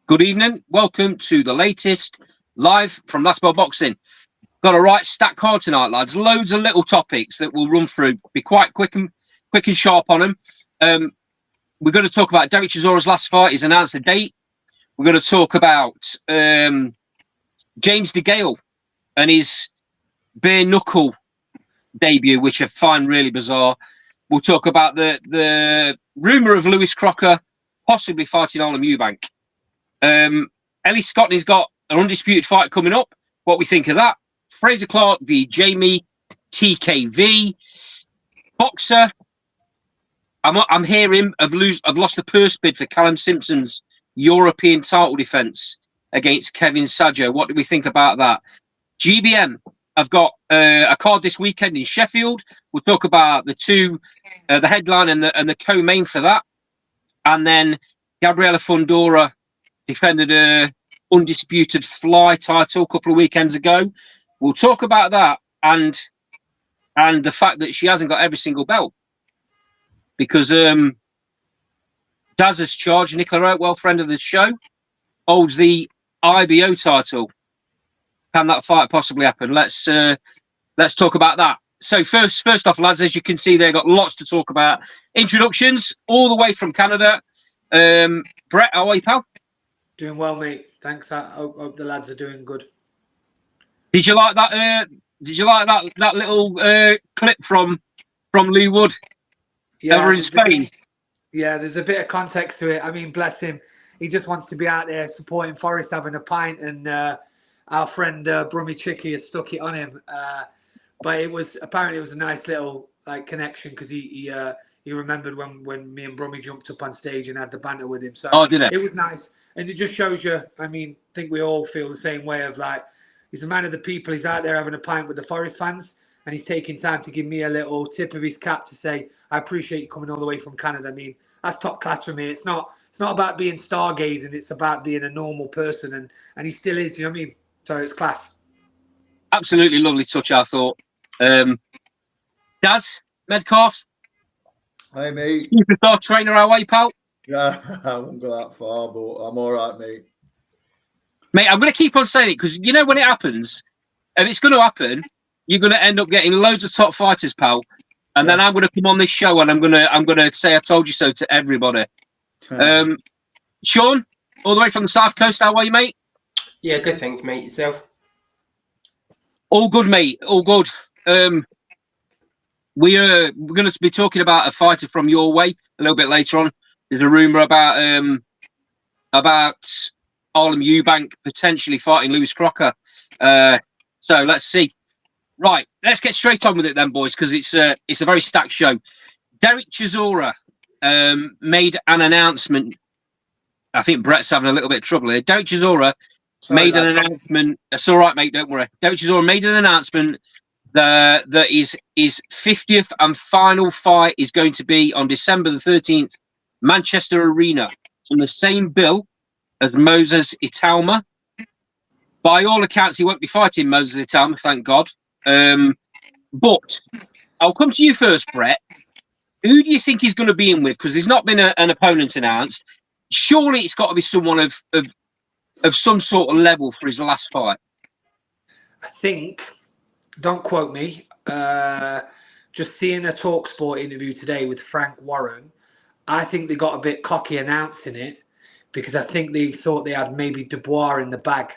Good evening. Welcome to the latest live from Last Bell Boxing. Got a right stack card tonight, lads. Loads of little topics that we'll run through. Be quite quick and sharp on them. We're going to talk about Derek Chisora's last fight. He's announced a date. We're going to talk about James DeGale and his bare knuckle debut, which I find really bizarre. We'll talk about the rumor of Lewis Crocker possibly fighting Arlen Eubank. Ellie Scotney's got an undisputed fight coming up. What we think of that? Fraser Clark v Jamie TKV. Boxer. I'm hearing I've lost the purse bid for Callum Simpson's European title defence against Kevin Saggio. What do we think about that? GBM. I've got a card this weekend in Sheffield. We'll talk about the headline and the co-main for that, and then Gabriela Fundora defended a undisputed fly title a couple of weekends ago. We'll talk about that and the fact that she hasn't got every single belt because Daz has charged Nicola Oatwell, friend of the show, holds the IBO title. Can that fight possibly happen? Let's talk about that. So first off, lads, as you can see, they've got lots to talk about. Introductions all the way from Canada. Brett, how are you, pal? Doing well, mate. Thanks. I hope the lads are doing good. Did you like that? Did you like that little clip from Lee Wood over in Spain? There's a bit of context to it. I mean, bless him. He just wants to be out there supporting Forest, having a pint, and our friend Brummy Chicky has stuck it on him. But it was a nice little connection because he remembered when me and Brummy jumped up on stage and had the banter with him. So did it? It was nice. And it just shows you, I mean, I think we all feel the same way of he's a man of the people. He's out there having a pint with the Forest fans and he's taking time to give me a little tip of his cap to say, I appreciate you coming all the way from Canada. I mean, that's top class for me. It's not about being stargazing. It's about being a normal person. And he still is, do you know what I mean? So it's class. Absolutely lovely touch, I thought. Daz, Medcalf. Hey, mate. Superstar trainer, how are you, pal? Yeah, I won't go that far, but I'm all right, mate. Mate, I'm going to keep on saying it because you know when it happens, and it's going to happen, you're going to end up getting loads of top fighters, pal. And then I'm going to come on this show and I'm going to say I told you so to everybody. Sean, all the way from the South Coast, how are you, mate? Yeah, good, thanks, mate. Yourself? All good, mate. All good. We're going to be talking about a fighter from your way a little bit later on. There's a rumor about Arlen Eubank potentially fighting Lewis Crocker. So let's see. Right, let's get straight on with it then, boys, because it's a very stacked show. Derek Chisora made an announcement. I think Brett's having a little bit of trouble here. Derek Chisora made an announcement. That's all right, mate. Don't worry. Derek Chisora made an announcement that his 50th and final fight is going to be on December the 13th, Manchester Arena, on the same bill as Moses Itauma. By all accounts, he won't be fighting Moses Itauma, thank God. But I'll come to you first, Brett. Who do you think he's going to be in with? Because there's not been an opponent announced. Surely it's got to be someone of some sort of level for his last fight. I think, don't quote me, just seeing a TalkSport interview today with Frank Warren, I think they got a bit cocky announcing it because I think they thought they had maybe Dubois in the bag.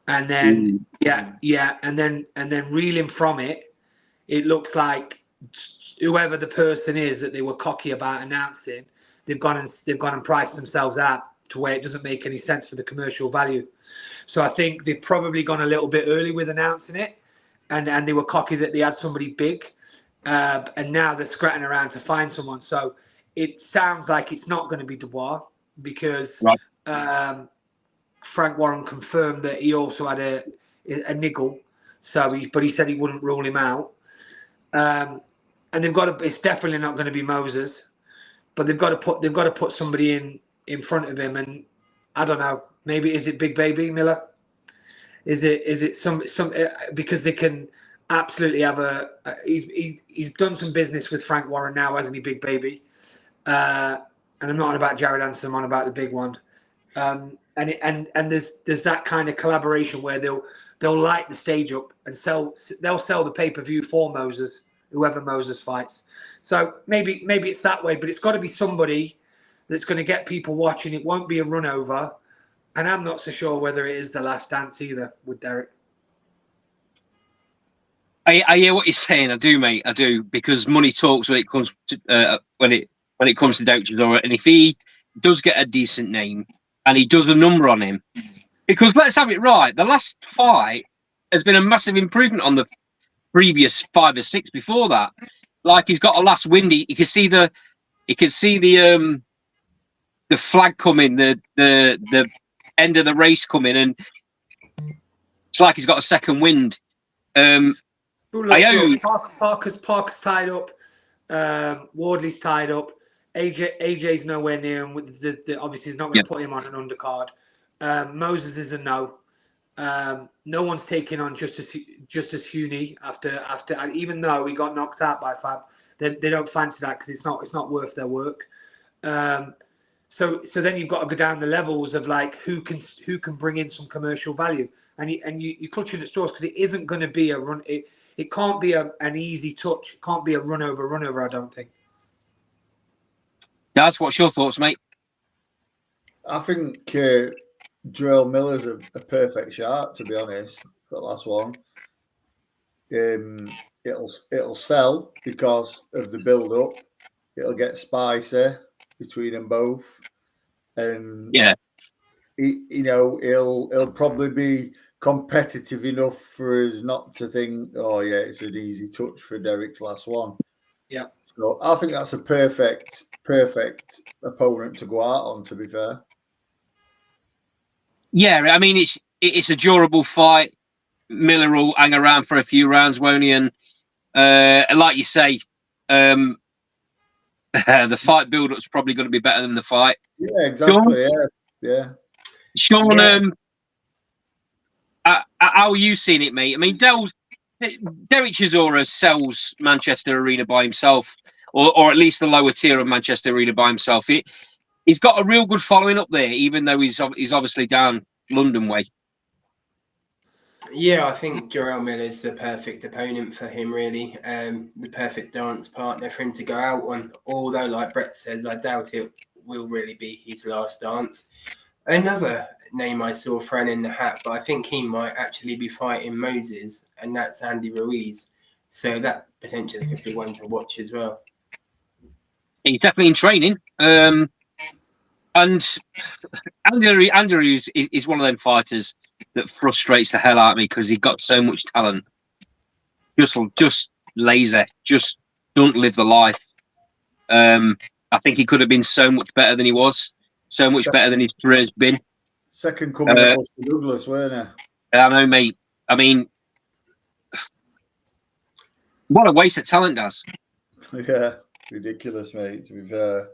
And then, and then reeling from it, it looks like whoever the person is that they were cocky about announcing, they've gone and priced themselves out to where it doesn't make any sense for the commercial value. So I think they've probably gone a little bit early with announcing it, and they were cocky that they had somebody big, and now they're scratching around to find someone. So it sounds like it's not going to be Dubois because. Right. Frank Warren confirmed that he also had a niggle, but he said he wouldn't rule him out. And it's definitely not going to be Moses, but they've got to put somebody in front of him. And I don't know, maybe is it Big Baby Miller? Is it some because they can absolutely have he's done some business with Frank Warren now, hasn't he, Big Baby? And I'm not on about Jared Anderson, I'm on about the big one. And there's that kind of collaboration where they'll light the stage up and they'll sell the pay-per-view for Moses, whoever Moses fights. So maybe it's that way, but it's got to be somebody that's going to get people watching. It won't be a run over, and I'm not so sure whether it is the last dance either with Derek. I hear what you're saying. I do, mate. I do, because money talks when it comes to when it comes to Derek Chisora, and if he does get a decent name and he does a number on him, because let's have it right, the last fight has been a massive improvement on the previous 5 or 6 before that. Like, he's got a last win. You can see the flag coming, the end of the race coming, and it's like he's got a second wind. Parker's tied up. Wardley's tied up. AJ's nowhere near him. Obviously, he's not going to put him on an undercard. Moses is a no. No one's taking on Justice Huni after even though he got knocked out by Fab. They don't fancy that because it's not worth their work. So then you've got to go down the levels of like who can bring in some commercial value, and you're clutching at straws because it isn't going to be a run. It can't be an easy touch. It can't be a run over. I don't think. Daz, what's your thoughts, mate? I think Jarrell Miller's a perfect shot, to be honest, for the last one. It'll sell because of the build-up. It'll get spicy between them both. And he'll probably be competitive enough for us not to think, oh yeah, it's an easy touch for Derek's last one. Yeah. So I think that's a perfect opponent to go out on, to be fair. Yeah, I mean, it's a durable fight. Miller will hang around for a few rounds, won't he? And like you say, the fight build-up's probably going to be better than the fight. Yeah, exactly. Yeah. Sean, how are you seeing it, mate? I mean, Derek Chisora sells Manchester Arena by himself, or at least the lower tier of Manchester Arena by himself. He's got a real good following up there, even though he's obviously down London way. Yeah, I think Jarrell Miller's the perfect opponent for him, really. The perfect dance partner for him to go out on. Although, like Brett says, I doubt it will really be his last dance. Another name I saw thrown in the hat, but I think he might actually be fighting Moses, and that's Andy Ruiz. So that potentially could be one to watch as well. He's definitely in training. And Andy is one of them fighters that frustrates the hell out of me because he got so much talent. Just lazy. Just don't live the life. I think he could have been so much better than he was. So much better than his career's been. Second coming of Buster Douglas, weren't he? I know, mate. I mean, what a waste of talent, Daz. Yeah, ridiculous, mate, to be fair.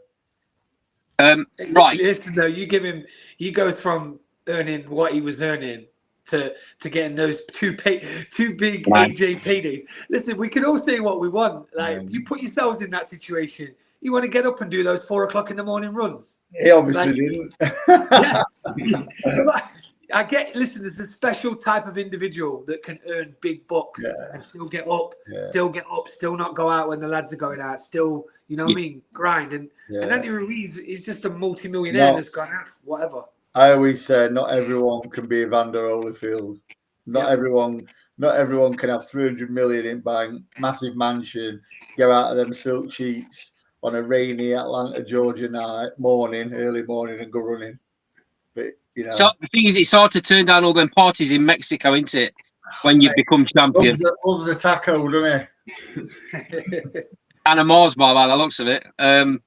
Right. Listen, though, you give him, he goes from earning what he was earning to getting those two big AJ paydays. Listen, we can all say what we want. Like, you put yourselves in that situation. You want to get up and do those 4 o'clock in the morning runs. He obviously didn't. Yeah. Listen, there's a special type of individual that can earn big bucks and still get up, still not go out when the lads are going out, still, you know what I mean, grind. And Andy Ruiz is just a multi-millionaire that's gone out, whatever. I always say not everyone can be Evander Holyfield. Not everyone can have 300 million in bank, massive mansion, go out of them silk sheets on a rainy Atlanta, Georgia early morning, and go running. But you know, so the thing is, it's hard to turn down all them parties in Mexico, isn't it? When you become champion. Loves a taco, doesn't he? And a Mars bar by the looks of it. I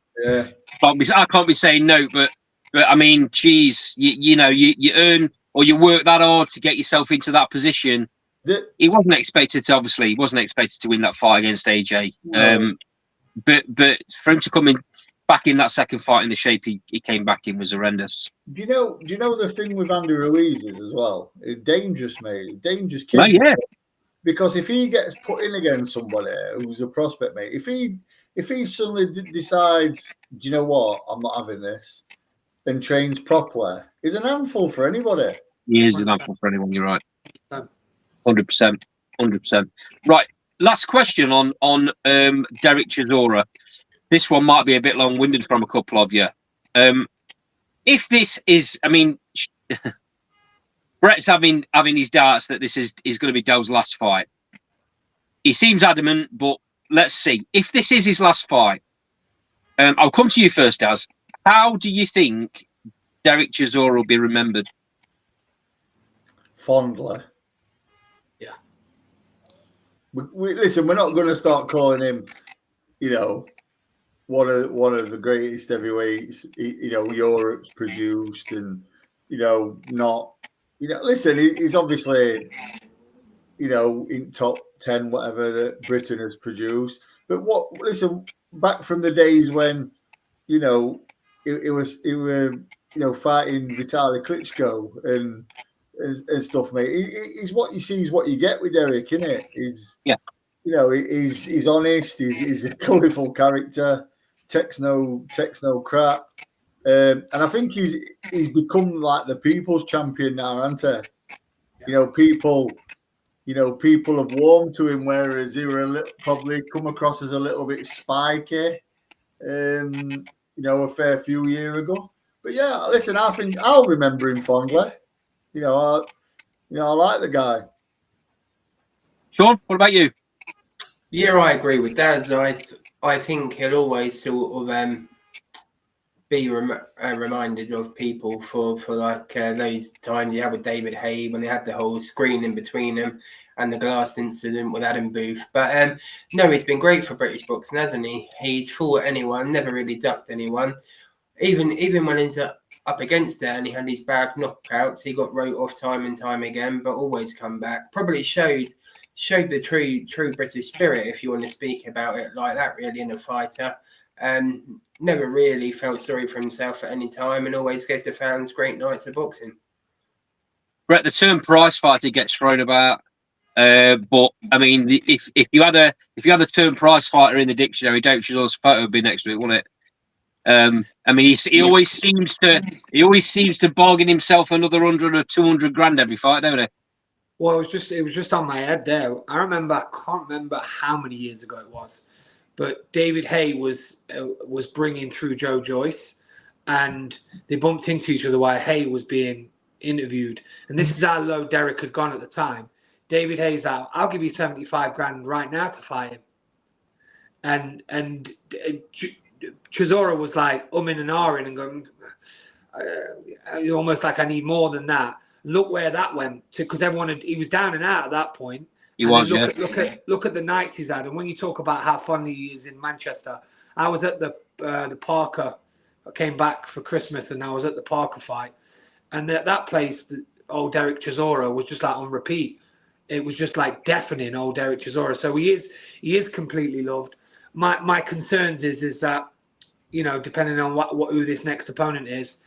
can't be saying no, but I mean, geez, you earn or you work that hard to get yourself into that position. He wasn't expected to win that fight against AJ. No. But for him to come in back in that second fight in the shape he came back in was horrendous. Do you know the thing with Andy Ruiz is as well? It's dangerous, mate. Dangerous kid. Oh, yeah. Because if he gets put in against somebody who's a prospect, mate, if he suddenly decides, do you know what, I'm not having this, and trains properly, He's an handful for anybody. He is an handful for anyone. You're right. Um, 100%. 100%. Right. Last question on Derek Chisora. This one might be a bit long-winded from a couple of you. If this is, I mean, Brett's having his doubts that this is going to be Dell's last fight. He seems adamant, but let's see. If this is his last fight, I'll come to you first, Daz. How do you think Derek Chisora will be remembered? Fondly. Yeah. Listen, we're not going to start calling him, you know, one of the greatest heavyweights, you know, Europe's produced, and you know, not, you know, listen, he's obviously, you know, in top 10 whatever that Britain has produced. But listen, back from the days when, you know, it was you know, fighting Vitaly Klitschko and stuff, mate. He's what you see is what you get with Derek, isn't it? You know, he's honest. He's a colourful character. Takes no crap, and I think he's become like the people's champion now, hasn't he? You know, people have warmed to him, whereas he were probably come across as a little bit spiky, you know, a fair few years ago. But yeah, listen, I think I'll remember him fondly. You know, I like the guy. Sean, what about you? Yeah, I agree with Daz. I think he'll always sort of be reminded of people for like those times you had with David Haye when they had the whole screen in between them and the glass incident with Adam Booth. But no, he's been great for British boxing, hasn't he? He's fought anyone, never really ducked anyone. Even when he's up against it and he had his bad knockouts, he got wrote off time and time again, but always come back. Probably showed the true British spirit, if you want to speak about it like that, really, in a fighter. Never really felt sorry for himself at any time and always gave the fans great nights of boxing. Brett, the term prize fighter gets thrown about, but I mean, if you had the term prize fighter in the dictionary, Derek Chisora's photo would be next to it, wouldn't it? I mean, he always seems to bargain himself another 100 or 200 grand every fight, don't he? Well, it was just on my head there. I can't remember how many years ago it was, but David Haye was bringing through Joe Joyce, and they bumped into each other while Haye was being interviewed. And this is how low Derek had gone at the time. David Haye's like, "I'll give you 75 grand right now to fight him," and Chisora was like umming and ahhing and going, almost like, "I need more than that." Look where that went to, because he was down and out at that point. He was, look at the nights he's had, and when you talk about how fondly he is in Manchester, I was at the Parker. I came back for Christmas, and I was at the Parker fight, and that place, old Derek Chisora, was just like on repeat. It was just like deafening, old Derek Chisora. So he is completely loved. My concerns is that, you know, depending on who this next opponent is,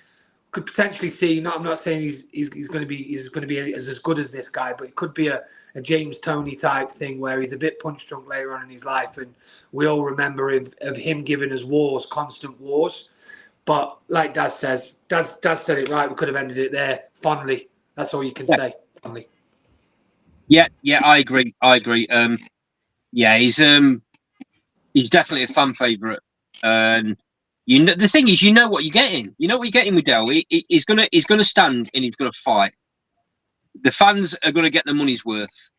could potentially see. I'm not saying he's going to be as good as this guy, but it could be a James Toney type thing where he's a bit punch drunk later on in his life, and we all remember of him giving us constant wars. But like Daz says, Daz said it right. We could have ended it there fondly. That's all you can say, fondly. Yeah, I agree. Yeah, he's definitely a fan favourite. You know, the thing is, you know what you're getting. You know what you're getting with Dell. He's gonna stand and he's gonna fight. The fans are gonna get the money's worth,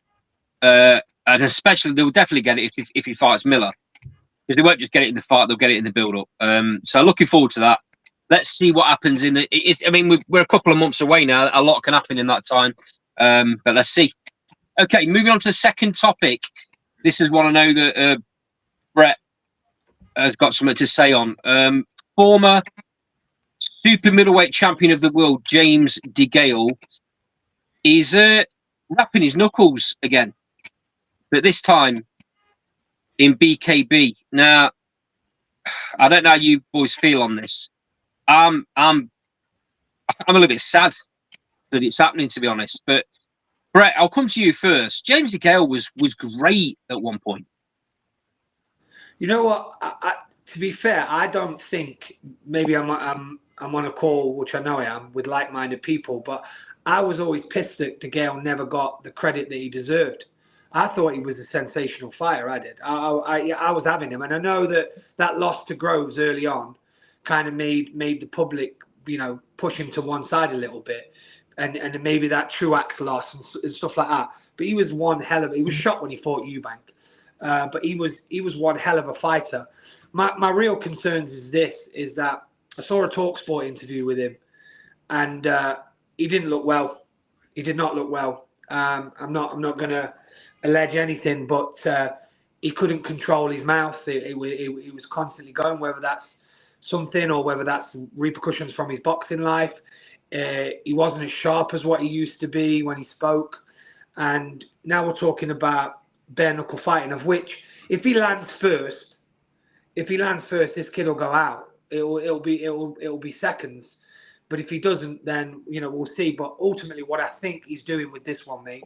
and especially they'll definitely get it if he fights Miller, because they won't just get it in the fight; they'll get it in the build-up. So looking forward to that. Let's see what happens in the. I mean, we're a couple of months away now. A lot can happen in that time, but let's see. Okay, moving on to the second topic. This is one I know that Brett has got something to say on. Former super middleweight champion of the world, James DeGale, is rapping his knuckles again, but this time in BKB. Now, I don't know how you boys feel on this. I'm a little bit sad that it's happening, to be honest. But Brett, I'll come to you first. James DeGale was great at one point. You know what? To be fair, I don't think, maybe I'm I'm on a call, which I know I am, with like-minded people, but I was always pissed that DeGale never got the credit that he deserved. I thought he was a sensational fighter. I did. I was having him, and I know that loss to Groves early on kind of made the public, push him to one side a little bit, and maybe that Truax loss and stuff like that. But he was he was shot when he fought Eubank, but he was one hell of a fighter. My real concerns is that I saw a TalkSport interview with him, and he didn't look well. He did not look well. I'm not going to allege anything, but he couldn't control his mouth. He was constantly going, whether that's something or whether that's repercussions from his boxing life. He wasn't as sharp as what he used to be when he spoke. And now we're talking about bare knuckle fighting, of which if he lands first, this kid will go out. It'll be seconds. But if he doesn't, then we'll see. But ultimately, what I think he's doing with this one, mate,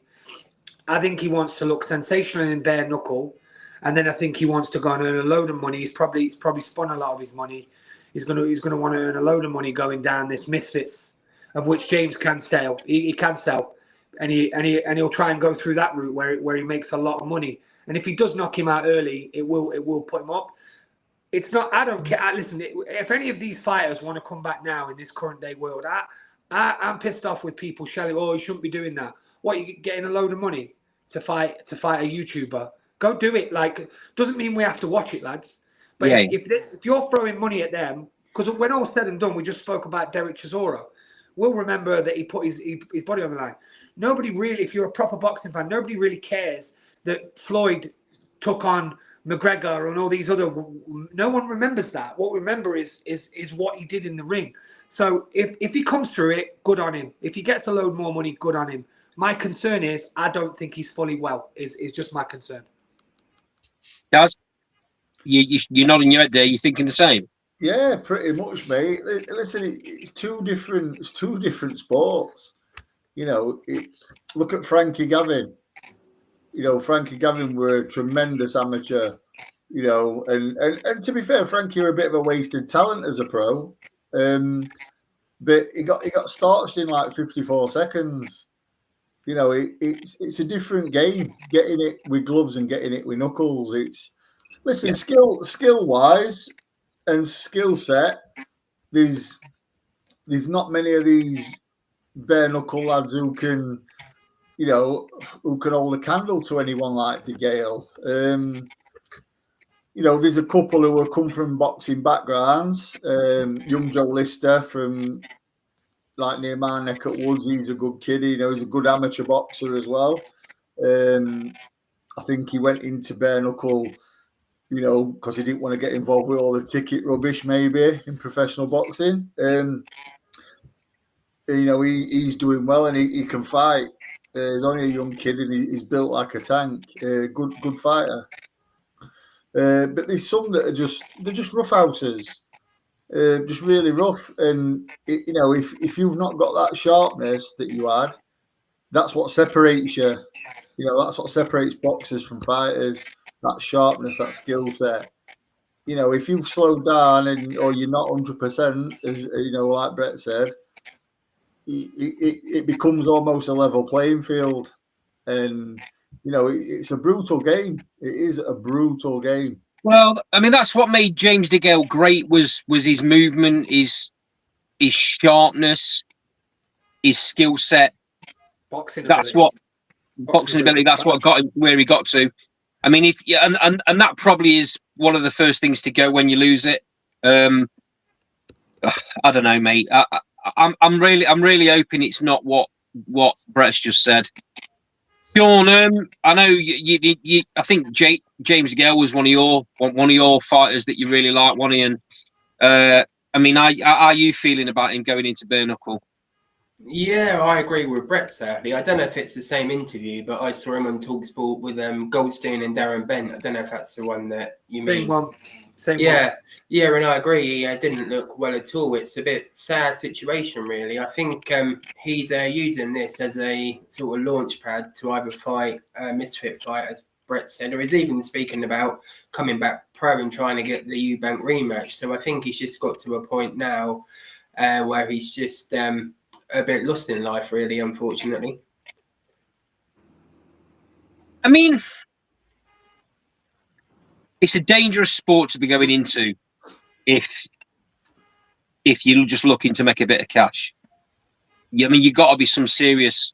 I think he wants to look sensational in bare knuckle, and then I think he wants to go and earn a load of money. He's probably spun a lot of his money. He's gonna want to earn a load of money going down this Misfits, of which James can sell. He can sell, and he'll try and go through that route where he makes a lot of money. And if he does knock him out early, it will put him up. It's not. I don't care. Listen, if any of these fighters want to come back now in this current day world, I'm pissed off with people shouting, "Oh, you shouldn't be doing that." What, you getting a load of money to fight a YouTuber? Go do it. Like, doesn't mean we have to watch it, lads. But Yeah. if you're throwing money at them, because when all's said and done, we just spoke about Derek Chisora. We'll remember that he put his body on the line. Nobody really, if you're a proper boxing fan, nobody really cares that Floyd took on McGregor and all these other. No one remembers that. What we remember is what he did in the ring. So if he comes through it, good on him. If he gets a load more money, good on him. My concern is I don't think he's fully well. Is just my concern. Guys, you're nodding your head there. You're thinking the same. Yeah, pretty much, mate. Listen, it's two different sports. Look at Frankie Gavin. Frankie Gavin were a tremendous amateur. And to be fair, Frankie were a bit of a wasted talent as a pro. But he got starched in like 54 seconds. It's a different game. Getting it with gloves and getting it with knuckles. Skill wise and skill set. There's not many of these bare knuckle lads who can hold a candle to anyone like DeGale. There's a couple who have come from boxing backgrounds. Young Joe Lister from like near my neck at Woods, he's a good kid. He's a good amateur boxer as well. I think he went into bare knuckle, because he didn't want to get involved with all the ticket rubbish, maybe in professional boxing. He's doing well and he can fight. He's only a young kid and he's built like a tank. Good fighter. But there's some that they're just roughhouses. Just really rough, and if you've not got that sharpness that you had, that's what separates you. That's what separates boxers from fighters. That sharpness, that skill set. If you've slowed down or you're not 100%, as like Brett said, it becomes almost a level playing field, and it's a brutal game. It is a brutal game. Well, I mean, that's what made James DeGale great was his movement, his sharpness, his skill set. Boxing ability. That's what got him to where he got to. I mean, and that probably is one of the first things to go when you lose it. I don't know, mate. I'm really hoping it's not what Brett's just said. Sean, I know you. I think James DeGale was one of your fighters that you really like, Wonny. And I mean, how are you feeling about him going into bare knuckle? Yeah, I agree with Brett. Sadly, I don't know if it's the same interview, but I saw him on TalkSport with Goldstein and Darren Bent. I don't know if that's the one that you mean. Same one. Yeah, and I agree. He didn't look well at all. It's a bit sad situation, really. I think he's using this as a sort of launch pad to either fight a misfit fight, as Brett said, or he's even speaking about coming back pro and trying to get the Eubank rematch. So I think he's just got to a point now where he's just a bit lost in life, really, unfortunately. I mean, it's a dangerous sport to be going into if you're just looking to make a bit of cash. I mean, you've got to be some serious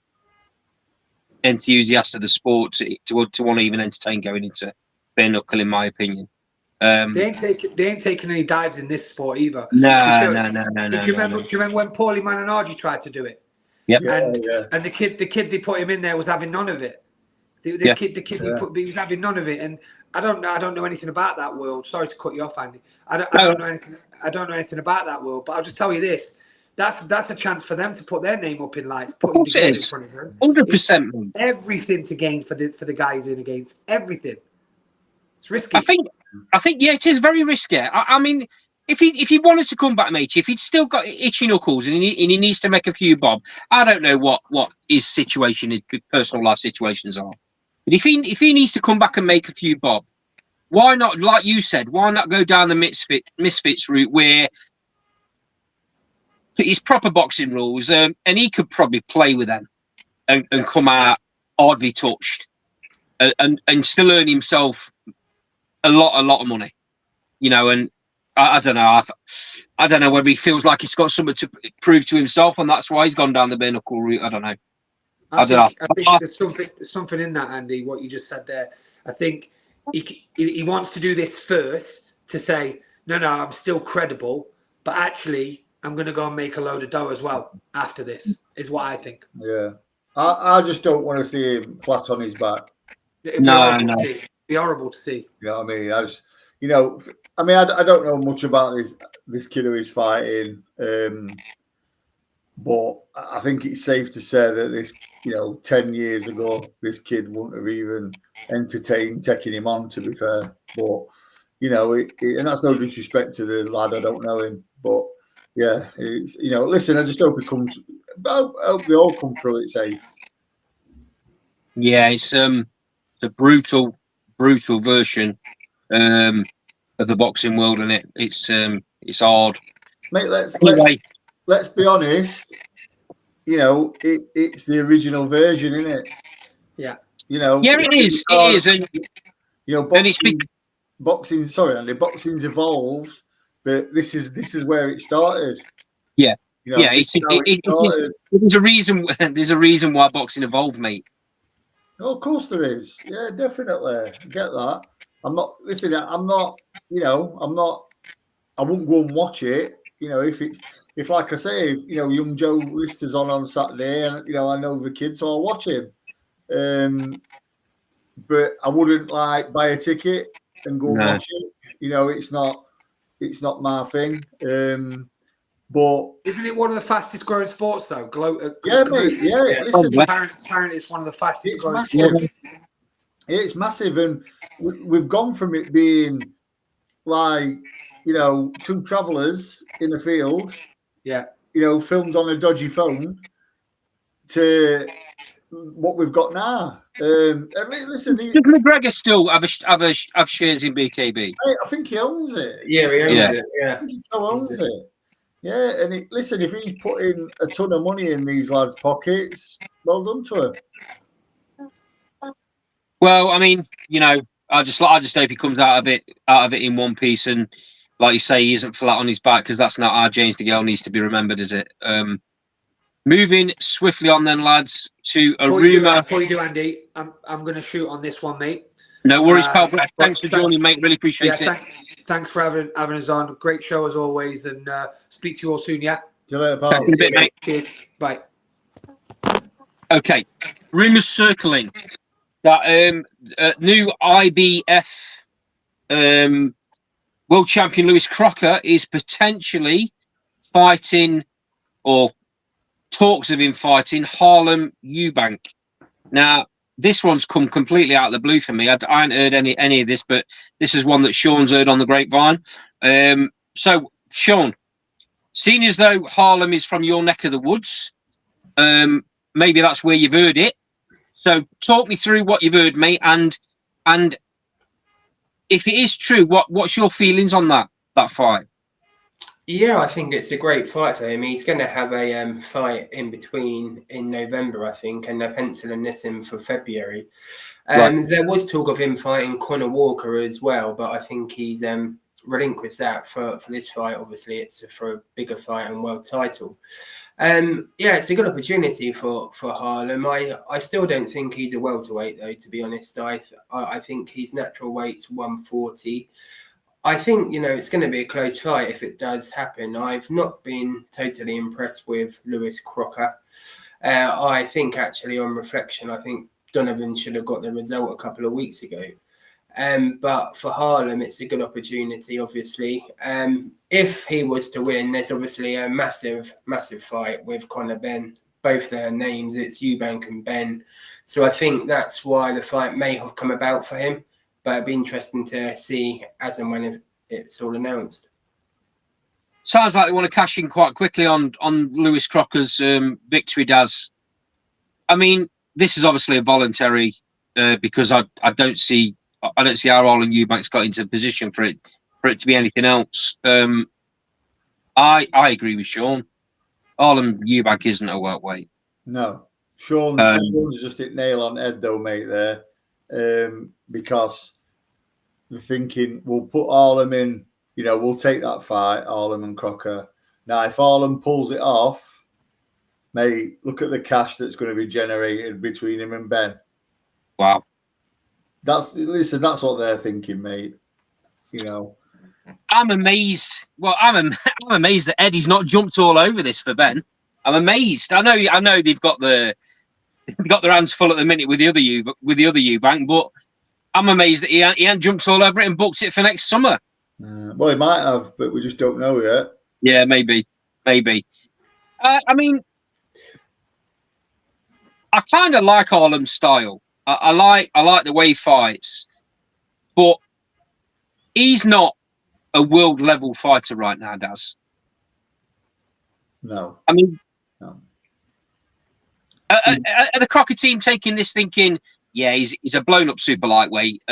enthusiast of the sport to want to even entertain going into bare knuckle, in my opinion. They ain't taking any dives in this sport either. No. Do you remember when Paulie Malignaggi tried to do it? Yep. And the kid they put him in there was having none of it. The kid he was having none of it, and I don't know anything about that world. Sorry to cut you off, Andy. I don't know anything about that world, but I'll just tell you this: that's a chance for them to put their name up in lights, putting the game in front of them. 100%. Everything to gain for the guys in against everything. It's risky. I think yeah, it is very risky. I mean, if he wanted to come back, mate, if he'd still got itchy knuckles and he needs to make a few bob, I don't know what his situation, his personal life situations are. But if he needs to come back and make a few bob, why not? Like you said, why not go down the misfits route where it's proper boxing rules, and he could probably play with them and come out hardly touched, and still earn himself a lot of money, you know. And I don't know. I don't know whether he feels like he's got something to prove to himself, and that's why he's gone down the bare knuckle route. I don't know. I think there's something in that, Andy. What you just said there. I think he wants to do this first to say no, I'm still credible, but actually I'm going to go and make a load of dough as well after this. Is what I think. Yeah, I just don't want to see him flat on his back. No. It'd be horrible to see. You know what I mean? I don't know much about this kid who is fighting, but I think it's safe to say that this, 10 years ago, this kid wouldn't have even entertained taking him on, to be fair. But, and that's no disrespect to the lad. I don't know him. But, yeah, it's, listen, I just hope I hope they all come through it safe. Yeah, it's the brutal version of the boxing world, and it's hard. Mate, Anyway, let's be honest. It's the original version, isn't it? Yeah. Yeah, it is. It is, and boxing. Sorry, Andy. Boxing's evolved, but this is where it started. Yeah. There's a reason. There's a reason why boxing evolved, mate. Oh, of course there is. Yeah, definitely. I get that. I'm not. Listen, I'm not. I won't go and watch it. If like I say, young Joe Lister's on Saturday, and I know the kids, so I'll watch him. But I wouldn't buy a ticket and go and watch it. It's not my thing. But isn't it one of the fastest growing sports though? Yeah, mate. Yeah. Listen, apparently it's one of the fastest growing massive. sports. It's massive, and we've gone from it being two travellers in the field, filmed on a dodgy phone, to what we've got now. Listen, does McGregor still have shares in BKB? I think he owns it. Yeah, he owns it. Yeah, I think he still owns it. Yeah, and listen, if he's putting a ton of money in these lads' pockets, well done to him. Well, I mean, I just hope he comes out of it in one piece, and like you say, he isn't flat on his back, because that's not how James DeGale needs to be remembered, is it? Moving swiftly on then, lads, to a rumour. Before you do, Andy, I'm going to shoot on this one, mate. No worries, pal. Thanks for joining, mate. Really appreciate it. Thanks for having us on. Great show as always, and speak to you all soon, yeah? See you later, pal. Thanks a bit, mate. Cheers. Bye. Okay. Rumours circling that new IBF world champion Lewis Crocker is potentially fighting, or talks of him fighting, Harlem Eubank. Now, this one's come completely out of the blue for me. I hadn't heard any of this, but this is one that Sean's heard on the grapevine. So, Sean, seeing as though Harlem is from your neck of the woods, maybe that's where you've heard it. So, talk me through what you've heard, mate, and if it is true, what's your feelings on that fight? Yeah, I think it's a great fight for him. He's going to have a fight in between in November, I think, and they're penciling this in for February. Right. There was talk of him fighting Conor Walker as well, but I think he's relinquished that for this fight. Obviously, it's for a bigger fight and world title. Yeah, it's a good opportunity for Harlem. I still don't think he's a welterweight, though, to be honest. I think his natural weight's 140. I think, it's going to be a close fight if it does happen. I've not been totally impressed with Lewis Crocker. I think, actually, on reflection, I think Donovan should have got the result a couple of weeks ago. But for Harlem, it's a good opportunity, obviously. If he was to win, there's obviously a massive, massive fight with Conor Benn. Both their names, it's Eubank and Benn. So I think that's why the fight may have come about for him. But it'd be interesting to see as and when it's all announced. Sounds like they want to cash in quite quickly on Lewis Crocker's victory, Daz. I mean, this is obviously a voluntary because I don't see how Arlen Eubanks got into a position for it to be anything else. I agree with Sean. Arlen Eubank isn't a welterweight. No, Sean's just hit nail on head though, mate. There, because the thinking we'll put Arlen in. We'll take that fight, Arlen and Crocker. Now, if Arlen pulls it off, mate, look at the cash that's going to be generated between him and Benn. Wow. That's what they're thinking, mate. I'm amazed. Well, I'm amazed that Eddie's not jumped all over this for Benn. I'm amazed. I know they've got their hands full at the minute with the other Eubank, but I'm amazed that he hadn't jumped all over it and booked it for next summer. Well, he might have, but we just don't know yet. Yeah, maybe. I mean, I kind of like Arlem's style. I like the way he fights, but he's not a world level fighter right now, Daz. No. I mean, no. Are the Crocker team taking this thinking, yeah, he's a blown up super lightweight.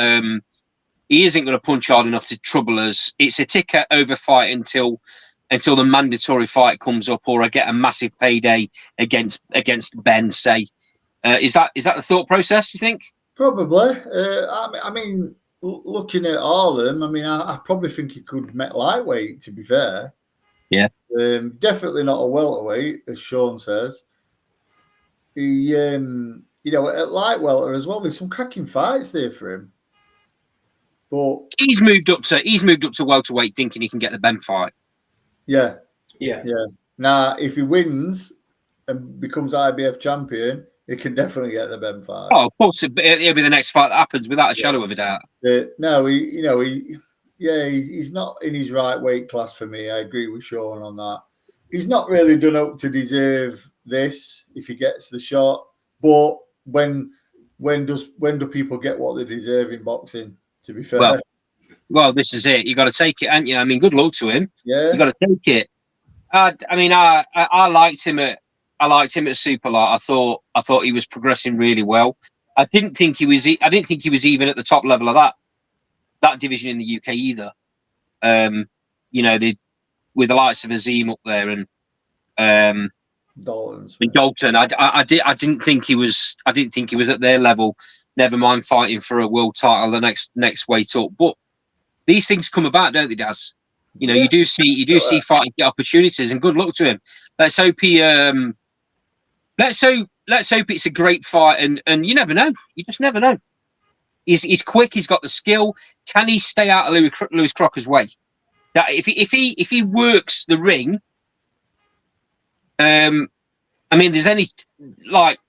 He isn't going to punch hard enough to trouble us. It's a ticket over fight until the mandatory fight comes up, or I get a massive payday against Benn. Say, is that the thought process? You think? Probably. I mean, looking at Arlen, I probably think he could make lightweight. To be fair, yeah, definitely not a welterweight, as Sean says. He, at light welter as well. There's some cracking fights there for him. But he's moved up to welterweight, thinking he can get the Benn fight. Yeah. Yeah. Now, if he wins and becomes IBF champion, he can definitely get the Benn fight. Oh, of course, it'll be the next fight that happens, without a shadow of a doubt. No, he's not in his right weight class for me. I agree with Sean on that. He's not really done up to deserve this if he gets the shot. But when do people get what they deserve in boxing? To be fair. Well, this is it. You got to take it, haven't you? I mean, good luck to him. Yeah, you got to take it. I liked him at super light. I thought he was progressing really well. I didn't think he was even at the top level of that division in the UK either. With the likes of Azim up there and Dalton. I didn't think he was at their level. Never mind fighting for a world title the next weight up. But these things come about, don't they, Daz? You do see fighting get opportunities, and good luck to him. Let's hope it's a great fight, and you never know. You just never know. He's quick. He's got the skill. Can he stay out of Lewis Crocker's way? That if he works the ring, there's any like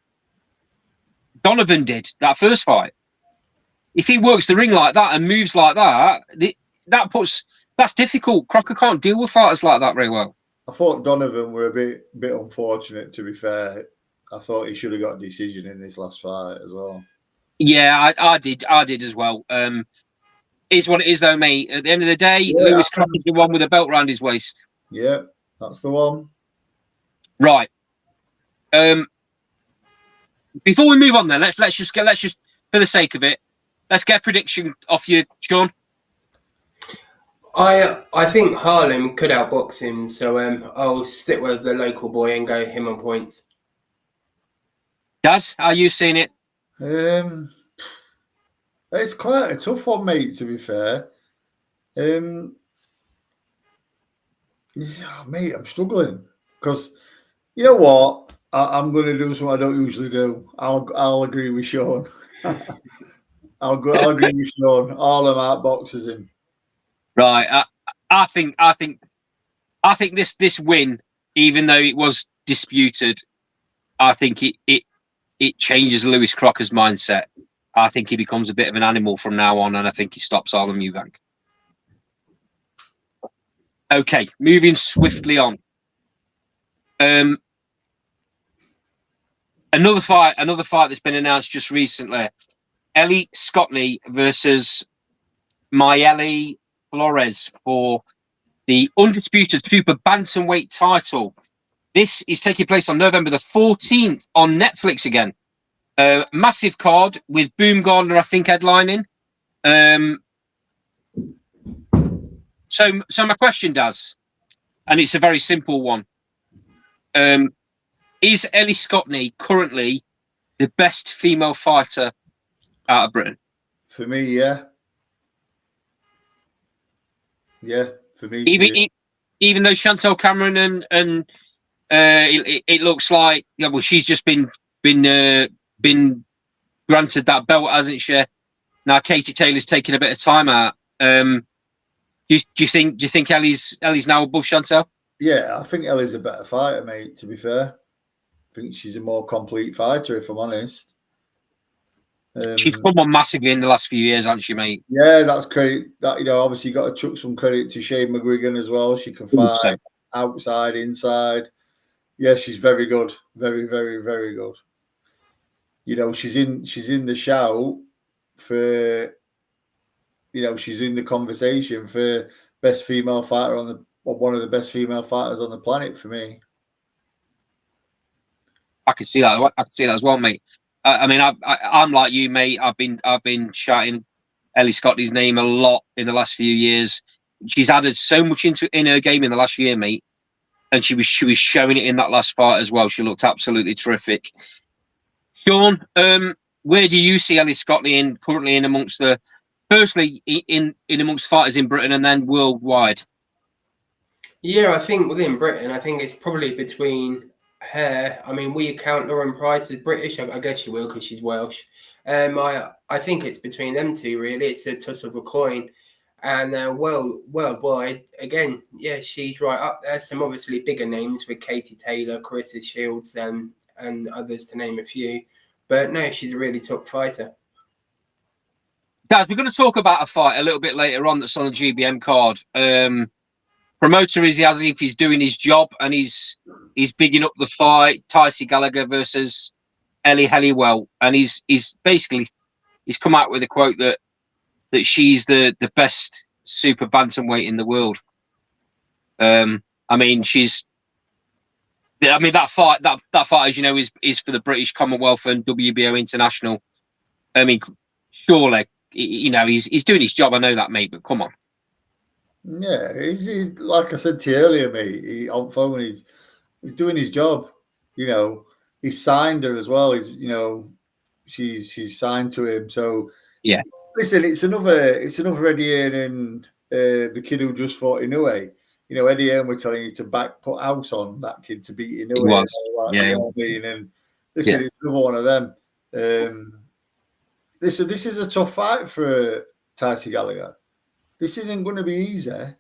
Donovan did that first fight. If he works the ring like that and moves like that, that's difficult. Crocker can't deal with fighters like that very well. I thought Donovan were a bit unfortunate, to be fair. I thought he should have got a decision in this last fight as well. Yeah, I did as well. Is what it is, though, mate. At the end of the day, Lewis Crocker's the one with a belt around his waist. Yeah, that's the one. Right. Before we move on, then let's just for the sake of it, let's get a prediction off you, Sean. I think Harlem could outbox him, so I'll stick with the local boy and go him on points. Daz, how you seen it? It's quite a tough one, mate, to be fair. Mate, I'm struggling because you know what? I'm going to do something I don't usually do. I'll agree with Sean. I'll agree with Sean. All of them outboxes him. Right. I think this win, even though it was disputed, I think it changes Lewis Crocker's mindset. I think he becomes a bit of an animal from now on, and I think he stops Harlem Eubank. Okay, moving swiftly on. Another fight that's been announced just recently. Ellie Scotney versus Mayeli Flores for the undisputed super bantamweight title. This is taking place on November the 14th on Netflix again. Massive card with Boom Gardner, I think, headlining. So my question, Daz, and it's a very simple one. Is Ellie Scotney currently the best female fighter out of Britain? For me, yeah. Yeah, for me. Even though Chantel Cameron and it looks like she's just been granted that belt, hasn't she? Now Katie Taylor's taking a bit of time out. Do you think Ellie's now above Chantel? Yeah, I think Ellie's a better fighter, mate. To be fair, I think she's a more complete fighter, if I'm honest. She's come on massively in the last few years, hasn't she, mate? Yeah, that's credit. That obviously you got to chuck some credit to Shane McGuigan as well. She can fight outside, inside. Yeah, she's very good. Very, very, very good. She's in the shout for. She's in the conversation for best female fighter or one of the best female fighters on the planet for me. I can see that. I can see that as well, mate. I mean, I'm like you, mate. I've been shouting Ellie Scotney's name a lot in the last few years. She's added so much in her game in the last year, mate, and she was showing it in that last fight as well. She looked absolutely terrific. Sean, where do you see Ellie Scotney currently in amongst the firstly in amongst fighters in Britain and then worldwide? Yeah, I think within Britain, I think it's probably between her. I mean, we count Lauren Price as British. I guess you will because she's Welsh. I think it's between them two, really. It's a toss of a coin. And worldwide, again, yeah, she's right up there. Some obviously bigger names with Katie Taylor, Carissa Shields, and others to name a few. But no, she's a really top fighter. Guys, we're going to talk about a fight a little bit later on that's on the GBM card. Promoter is as if he's doing his job and he's bigging up the fight. Tycee Gallagher versus Ellie Helliwell, and he's come out with a quote that she's the best super bantamweight in the world. I mean, that fight, as you know, is for the British Commonwealth and WBO International. I mean, surely, he's doing his job. I know that, mate, but come on. Yeah, he's like I said to you earlier, mate. On phone, he's doing his job. He's signed her as well. She's signed to him. So yeah. Listen, it's another Eddie Hearn and the kid who just fought Inoue. Eddie Hearn were telling you to put house on that kid to beat Inoue. Yeah. You know what I mean? And listen, it's another one of them. This is a tough fight for Tycee Gallagher. This isn't going to be easy. Ellie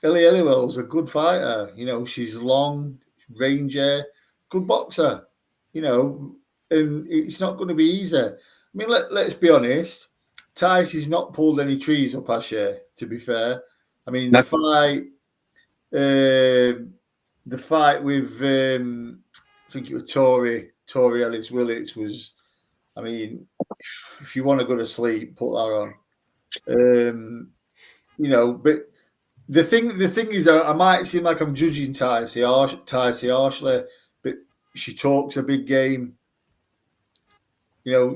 Helliwell's a good fighter. She's long, ranger, good boxer. And it's not going to be easy. I mean, let's be honest. Tycee's not pulled any trees up last year, to be fair. I mean, the fight with I think it was Tori Ellis Willits was. I mean, if you want to go to sleep, put that on. But the thing is, I might seem like I'm judging Tycee harshly, but she talks a big game.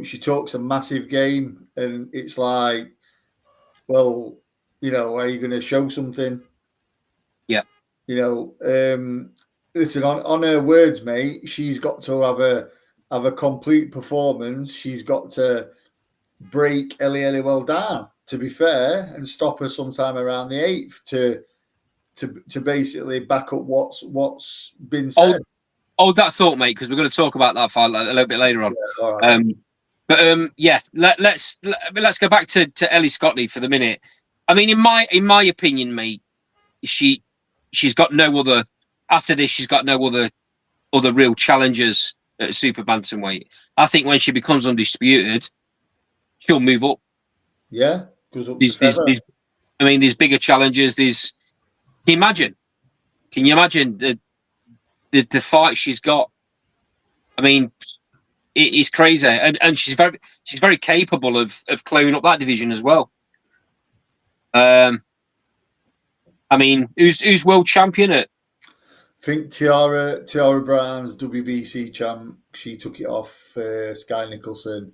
She talks a massive game, and it's like, well, You know, are you going to show something? Yeah. You know, listen, on her words, mate, she's got to have a complete performance. She's got to break Ellie Elliwell down, to be fair, and stop her sometime around the 8th to basically back up what's been said. Hold that thought, mate, because we're going to talk about that fight a little bit later on. Yeah, all right. Yeah, let's go back to Ellie Scotty for the minute. I mean, in my opinion, mate, she's got no other after this. She's got no other real challengers at super bantamweight. I think when she becomes undisputed, she'll move up. Yeah, goes up to feather. I mean, there's bigger challenges. Can you imagine the fight she's got? I mean, it's crazy, and she's very capable of clearing up that division as well. I mean, who's world champion at? I think Tiara Brown's WBC champ. She took it off Sky Nicholson.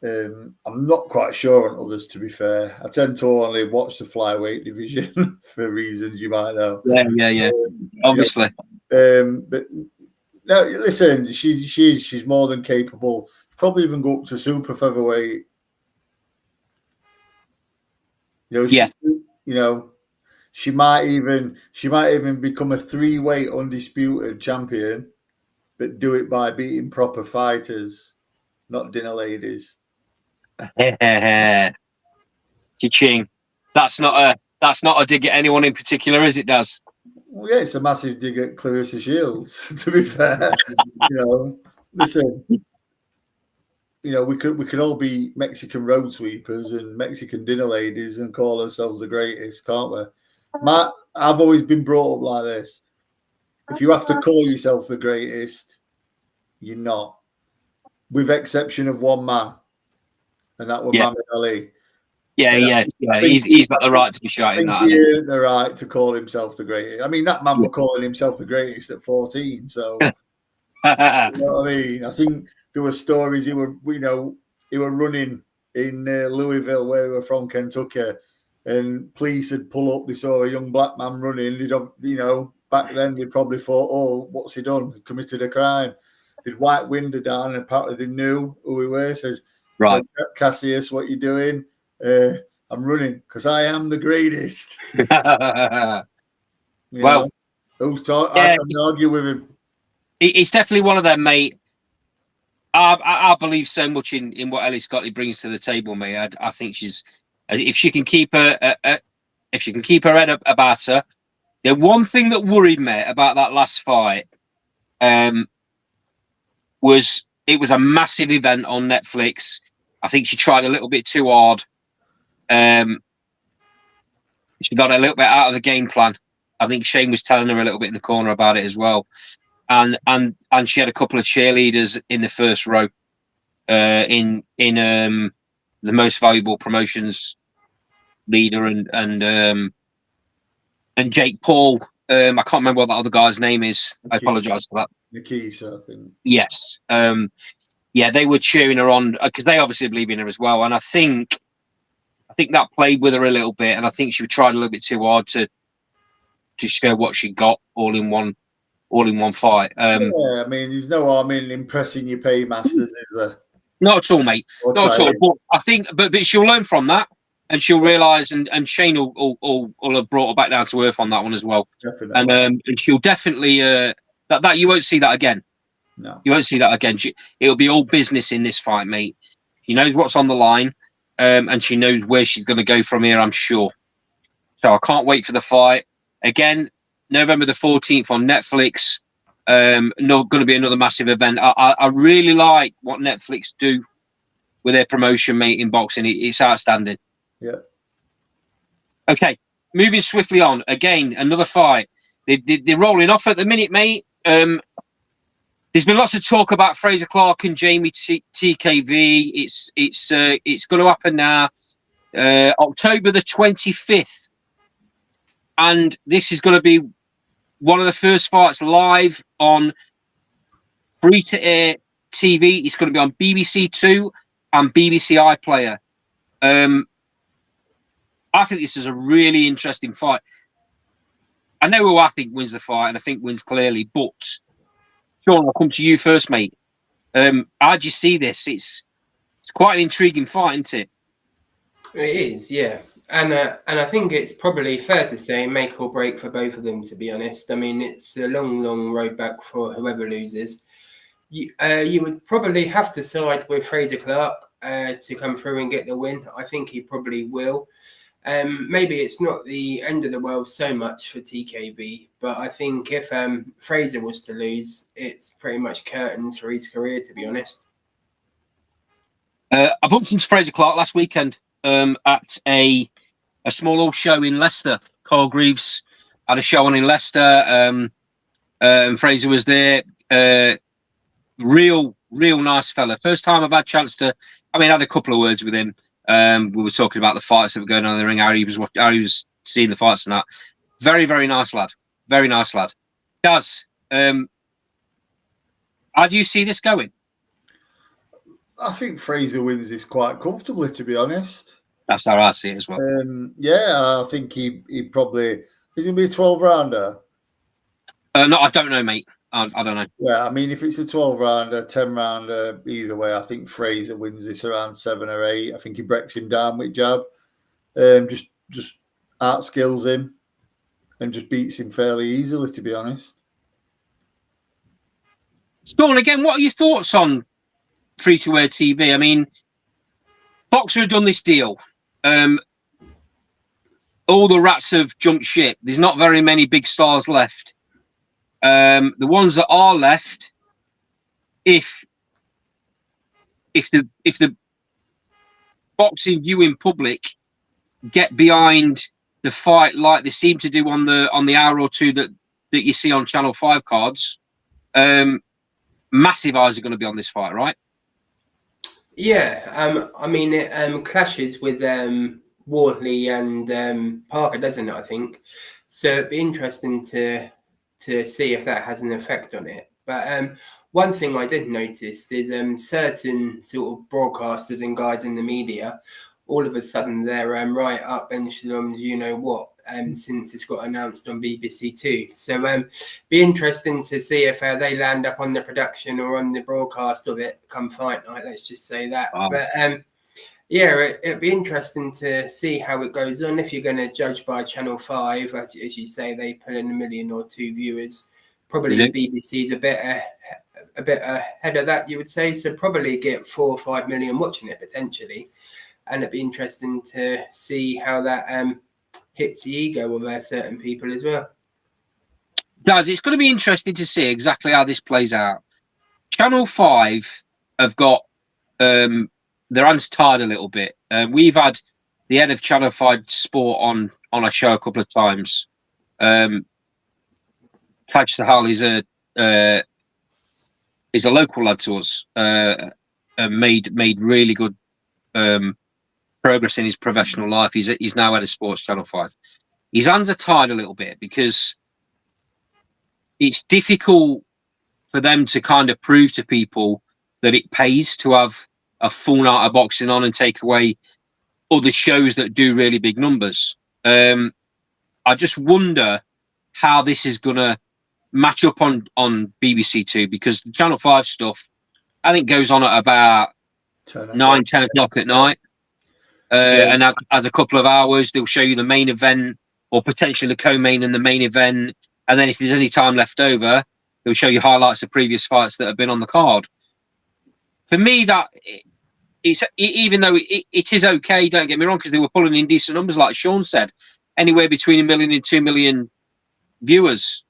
I'm not quite sure on others, to be fair. I tend to only watch the flyweight division for reasons you might know. Yeah. Obviously. But no, listen, she's more than capable. Probably even go up to super featherweight. She might even become a 3-weight undisputed champion, but do it by beating proper fighters, not dinner ladies. Ching. That's not a dig at anyone in particular, is it, Daz? Well, yeah, it's a massive dig at Clarissa Shields, to be fair. Listen, we could all be Mexican road sweepers and Mexican dinner ladies and call ourselves the greatest, can't we? Matt, I've always been brought up like this. If you have to call yourself the greatest, you're not. With exception of one man, and that was Muhammad Ali. Yeah. He's got the right to be shouting that. He earned the right to call himself the greatest. I mean, that man was calling himself the greatest at 14. So, you know what I mean? I think there were stories he were running in Louisville, where we were from, Kentucky, and police had pulled up. They saw a young black man running. Back then they probably thought, "Oh, what's he done? He's committed a crime." They'd wipe window down, and apparently they knew who we were. Says, "Right, Cassius, what you doing?" I'm running because I am the greatest. Well, who's talking? I can argue with him. It's definitely one of them, mate. I believe so much in what Ellie Scotty brings to the table, mate. I think if she can keep her head up about her. The one thing that worried me about that last fight was it was a massive event on Netflix. I think she tried a little bit too hard. She got a little bit out of the game plan. I think Shane was telling her a little bit in the corner about it as well. And she had a couple of cheerleaders in the first row in the most valuable promotions leader and Jake Paul. I can't remember what that other guy's name is. I apologize for that. Nikisa, I think. Yes. They were cheering her on because they obviously believe in her as well. And I think that played with her a little bit, and I think she tried a little bit too hard to show what she got all in one fight. I mean, there's no harm in impressing your paymasters, is there? Not at all, mate. Not at all. But I think, but she'll learn from that, and she'll realise, and Shane will have brought her back down to earth on that one as well. Definitely. And she'll definitely that you won't see that again. No, you won't see that again. It'll be all business in this fight, mate. She knows what's on the line. And she knows where she's going to go from here, I'm sure. So I can't wait for the fight. Again, November the 14th on Netflix. Going to be another massive event. I really like what Netflix do with their promotion, mate, in boxing. It's outstanding. Yeah. Okay, moving swiftly on. Again, another fight. They're rolling off at the minute, mate. There's been lots of talk about Fraser Clark and Jamie TKV. It's going to happen now, October the 25th, and this is going to be one of the first fights live on free-to-air TV. It's going to be on BBC Two and BBC iPlayer. I think this is a really interesting fight. I know who I think wins the fight, and I think wins clearly. But Sean, I'll come to you first, mate. How do you see this? It's quite an intriguing fight, isn't it? It is, yeah. And I think it's probably fair to say make or break for both of them, to be honest. I mean, it's a long road back for whoever loses. You would probably have to side with Frazer Clarke to come through and get the win. I think he probably will. Maybe it's not the end of the world so much for TKV, but I think if Frazer was to lose, it's pretty much curtains for his career, to be honest. I bumped into Frazer Clarke last weekend at a small old show in Leicester. Carl Greaves had a show on in Leicester. Frazer was there. Real nice fella. First time I've had a chance to. I mean, I had a couple of words with him. We were talking about the fights that were going on in the ring. How he was seeing the fights and that. Very nice lad. Very nice lad. Daz, how do you see this going? I think Frazer wins this quite comfortably, to be honest. That's how I see it as well. Yeah, I think he probably is going to be a 12-rounder. No, I don't know, mate. I don't know. Yeah, I mean, if it's a 12-rounder, 10-rounder, either way, I think Frazer wins this around 7 or 8. I think he breaks him down with jab, just outskills him, and just beats him fairly easily, to be honest. Sean, again, what are your thoughts on free-to-air TV? I mean, Boxer have done this deal. All the rats have jumped ship. There's not very many big stars left. The ones that are left, if the boxing viewing public get behind the fight like they seem to do on the hour or two that you see on Channel 5 cards, massive eyes are going to be on this fight, right? Yeah, I mean, it clashes with Wardley and Parker, doesn't it? I think so. It'd be interesting to see if that has an effect on it. But one thing I did notice is certain sort of broadcasters and guys in the media, all of a sudden they're right up Enshalom's you know what, since it's got announced on BBC Two. So be interesting to see if they land up on the production or on the broadcast of it come fight night. Let's just say that. Wow. But yeah, it'd be interesting to see how it goes on. If you're going to judge by Channel 5, as you say, they pull in 1 million or 2 viewers. Probably the BBC's a bit ahead of that, you would say. So probably get 4 or 5 million watching it potentially. And it'd be interesting to see how that hits the ego of certain people as well. Guys, it's going to be interesting to see exactly how this plays out. Channel 5 have got their hands tied a little bit. We've had the head of Channel 5 Sport on a show a couple of times. Taj Sahal is a local lad to us. Made really good progress in his professional life. He's now head of Sports Channel 5. His hands are tied a little bit because it's difficult for them to kind of prove to people that it pays to have a full night of boxing on and take away other shows that do really big numbers. I just wonder how this is going to match up on BBC Two, because the Channel 5 stuff, I think, goes on at about 9, 10 o'clock at night. And as a couple of hours, they'll show you the main event or potentially the co-main and the main event. And then if there's any time left over, they'll show you highlights of previous fights that have been on the card. For me, that it's even though it is okay, don't get me wrong, because they were pulling in decent numbers, like Sean said, anywhere between 1 million and 2 million viewers.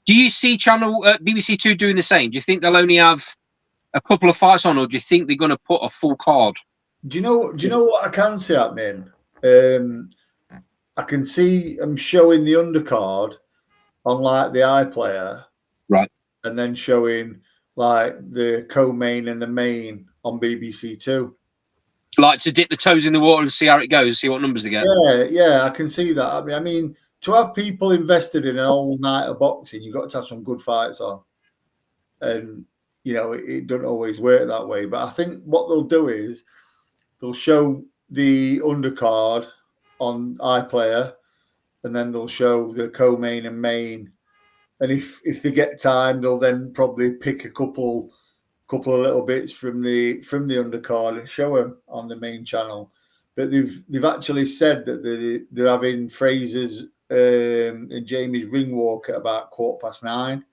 Do you see BBC Two doing the same? Do you think they'll only have a couple of fights on, or do you think they're going to put a full card? Do you know what I can see happening? I can see them showing the undercard on like the iPlayer, right, and then showing like the co-main and the main on BBC Two. Like to dip the toes in the water and see how it goes, see what numbers they get. Yeah, I can see that. I mean, to have people invested in an whole night of boxing, you've got to have some good fights on. And, you know, it doesn't always work that way. But I think what they'll do is they'll show the undercard on iPlayer, and then they'll show the co-main and main. And if they get time, they'll then probably pick a couple of little bits from the undercard and show them on the main channel. But they've actually said that they're having Fraser's and Jamie's ring walk at about 9:15.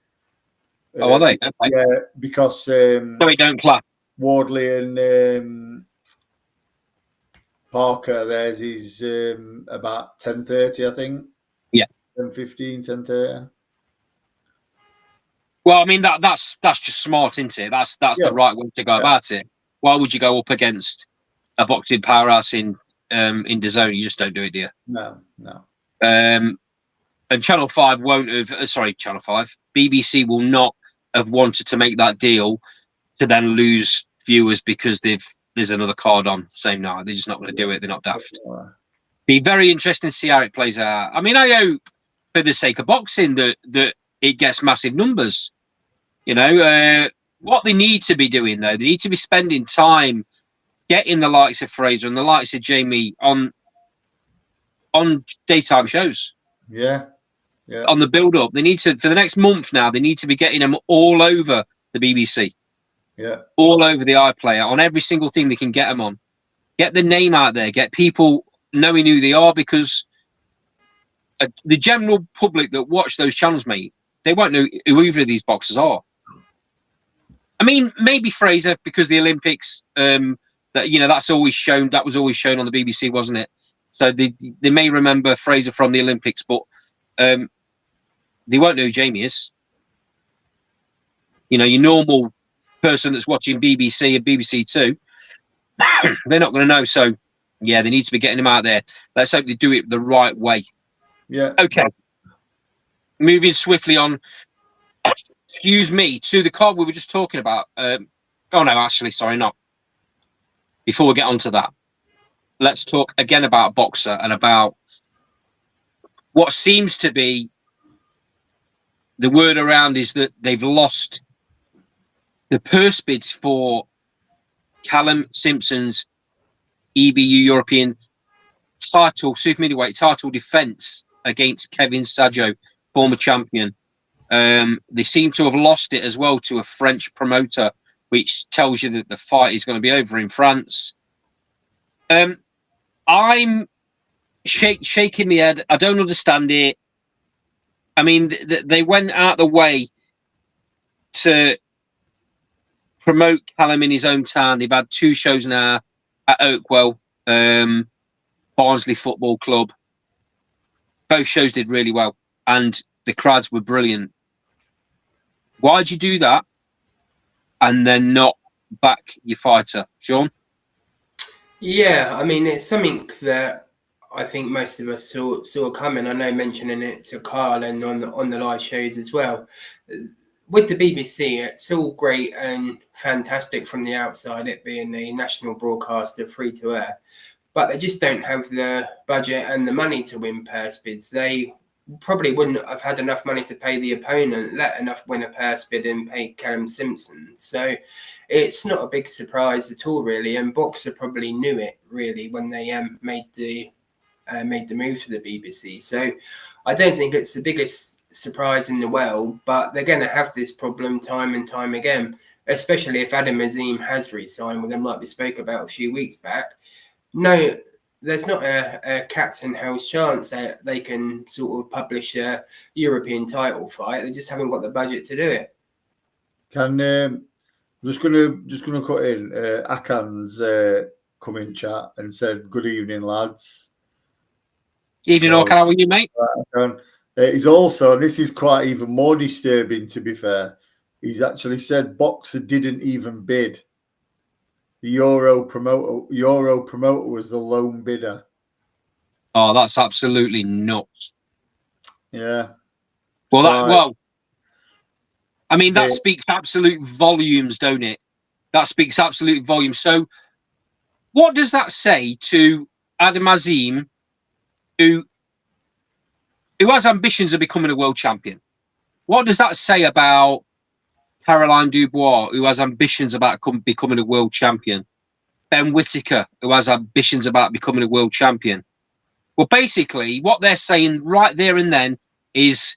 Oh, are they? Okay. Yeah, because So we don't clap. Wardley and Parker, theirs is about 10:30, I think. Yeah. 10:15, 10:30. Well, I mean that's just smart, isn't it? That's the right way to go about it. Why would you go up against a boxing powerhouse in DAZN? You just don't do it, do you? No. And Channel 5 won't have. Channel 5. BBC will not have wanted to make that deal to then lose viewers because there's another card on same night. They're just not going to do it. They're not daft. Be very interesting to see how it plays out. I mean, I hope for the sake of boxing that it gets massive numbers. You know, what they need to be doing though, they need to be spending time getting the likes of Fraser and the likes of Jamie on daytime shows. Yeah. On the build up, they need to, for the next month now, they need to be getting them all over the BBC. Yeah. All over the iPlayer, on every single thing they can get them on. Get the name out there, get people knowing who they are, because the general public that watch those channels, mate, they won't know who either of these boxers are. I mean, maybe Fraser, because the Olympics, that's always shown. That was always shown on the BBC, wasn't it? So they may remember Fraser from the Olympics, but they won't know who Jamie is. You know, your normal person that's watching BBC and BBC Two, they're not going to know. So, yeah, they need to be getting them out there. Let's hope they do it the right way. Yeah. Okay. Moving swiftly on. Excuse me, to the card we were just talking about. Sorry, not. Before we get on to that, let's talk again about Boxer and about what seems to be the word around is that they've lost the purse bids for Callum Simpson's EBU European title, super middleweight title defense against Kevin Sajo, former champion. They seem to have lost it as well to a French promoter, which tells you that the fight is going to be over in France. I'm shaking my head. I don't understand it. I mean, they went out the way to promote Callum in his hometown. They've had 2 shows now at Oakwell, Barnsley Football Club. Both shows did really well, and the crowds were brilliant. Why'd you do that and then not back your fighter, Sean? Yeah, I mean, it's something that I think most of us saw coming. I know mentioning it to Carl and on the live shows as well. With the BBC, it's all great and fantastic from the outside, it being a national broadcaster, free to air, but they just don't have the budget and the money to win purse bids. They probably wouldn't have had enough money to pay the opponent, let enough win a purse bid and pay Callum Simpson. So it's not a big surprise at all, really. And Boxer probably knew it, really, when they made the move to the BBC. So I don't think it's the biggest surprise in the world, but they're going to have this problem time and time again, especially if Adam Azim has re-signed with them, like we spoke about a few weeks back. No, there's not a cat's and hell's chance that they can sort of publish a European title fight. They just haven't got the budget to do it. Just gonna cut in. Akan's come in chat and said, "Good evening, lads." Evening, Akan. How are you, mate? He's also, and this is quite even more disturbing, to be fair. He's actually said Boxer didn't even bid. The Euro promoter was the lone bidder. Oh, that's absolutely nuts. Yeah. Well, I mean, that speaks absolute volumes, don't it? That speaks absolute volumes. So, what does that say to Adam Azim, who has ambitions of becoming a world champion? What does that say about Caroline Dubois, who has ambitions about becoming a world champion? Ben Whittaker, who has ambitions about becoming a world champion? Well, basically, what they're saying right there and then is,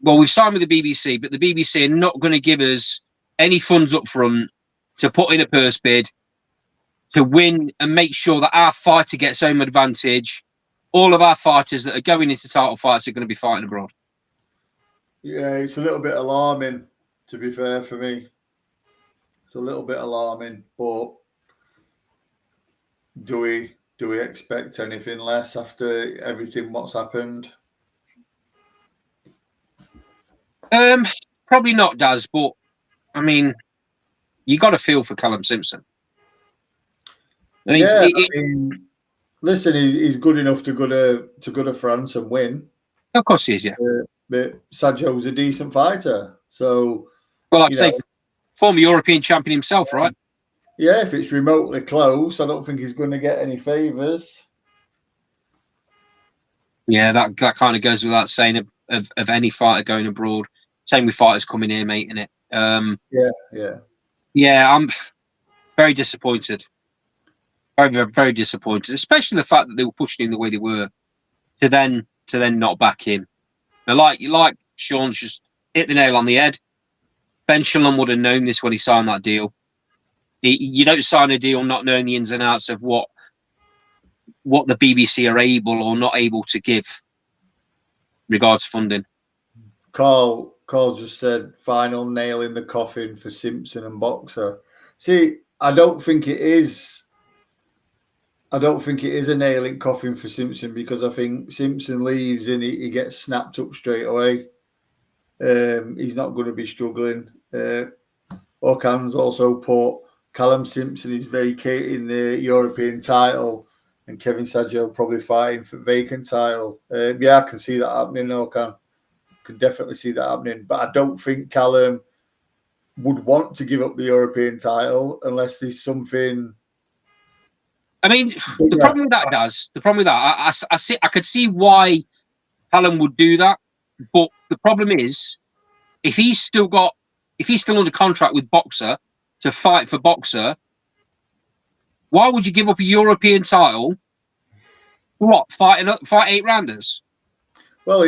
well, we've signed with the BBC, but the BBC are not going to give us any funds up front to put in a purse bid to win and make sure that our fighter gets home advantage. All of our fighters that are going into title fights are going to be fighting abroad. Yeah, it's a little bit alarming, to be fair, for me. It's a little bit alarming, but do we expect anything less after everything what's happened? Probably not, Daz, but I mean, you got to feel for Callum Simpson. I mean, Yeah, I mean, listen, he's good enough to go to France and win. of course he is, yeah. But Sergio's a decent fighter, so Well, like I say, former European champion himself, right? yeah, if it's remotely close, I don't think he's going to get any favours. Yeah, that kind of goes without saying of any fighter going abroad. Same with fighters coming here, mate, innit? Yeah, I'm very disappointed. Very, very, very disappointed, especially the fact that they were pushing him the way they were to then not back him. Now, like Sean's just hit the nail on the head. Ben Shalom would have known this when he signed that deal. You don't sign a deal not knowing the ins and outs of what the BBC are able or not able to give regards funding. Carl just said final nail in the coffin for Simpson and Boxer. See, I don't think it is a nail in coffin for Simpson, because I think Simpson leaves and he gets snapped up straight away. He's not going to be struggling. Okan's also put Callum Simpson is vacating the European title and Kevin Saggio probably fighting for vacant title. Yeah, I can see that happening, Okan. Can definitely see that happening. But I don't think Callum would want to give up the European title unless there's something. I mean, the problem with that, I could see why Callum would do that, but the problem is, if he's still under contract with Boxer to fight for Boxer, why would you give up a European title? What, fight 8-rounders? Well,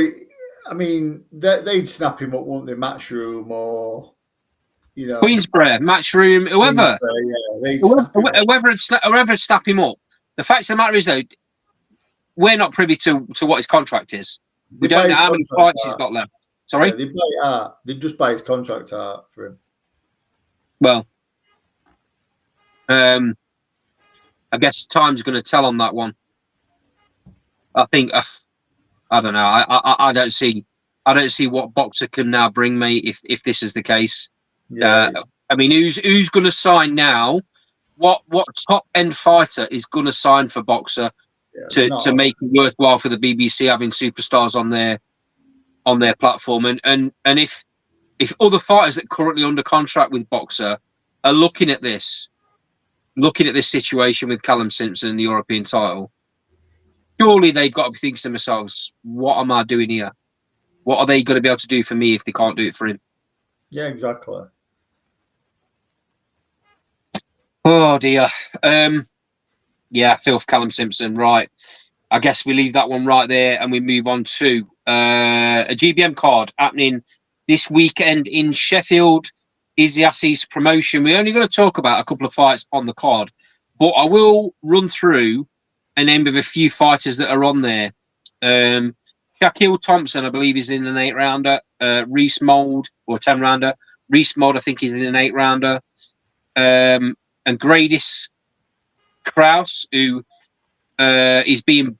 I mean, they'd snap him up, wouldn't they? Matchroom or, Queensborough, Matchroom, whoever. Whoever would snap him up. The fact of the matter is, though, we're not privy to what his contract is. We don't know how many fights he's got left. Sorry? Yeah, they'd just buy his contract out for him. Well, I guess time's going to tell on that one. I think I don't know. I don't see what Boxer can now bring, mate. If this is the case, I mean, who's going to sign now? What top end fighter is going to sign for Boxer to make it worthwhile for the BBC having superstars on their platform? And if other fighters that are currently under contract with Boxer are looking at this situation with Callum Simpson and the European title, surely they've got to be thinking to themselves, what am I doing here? What are they going to be able to do for me if they can't do it for him? Yeah, exactly. Oh, dear. Yeah, I feel for Callum Simpson. Right. I guess we leave that one right there and we move on to a GBM card happening this weekend in Sheffield. Iziasi's promotion. We're only going to talk about a couple of fights on the card, but I will run through a name of a few fighters that are on there. Shaquille Thompson, I believe, is in an 8-rounder. Reese Mould, or 10-rounder. Reese Mould, I think, is in an 8-rounder. And Gradis Kraus, who is being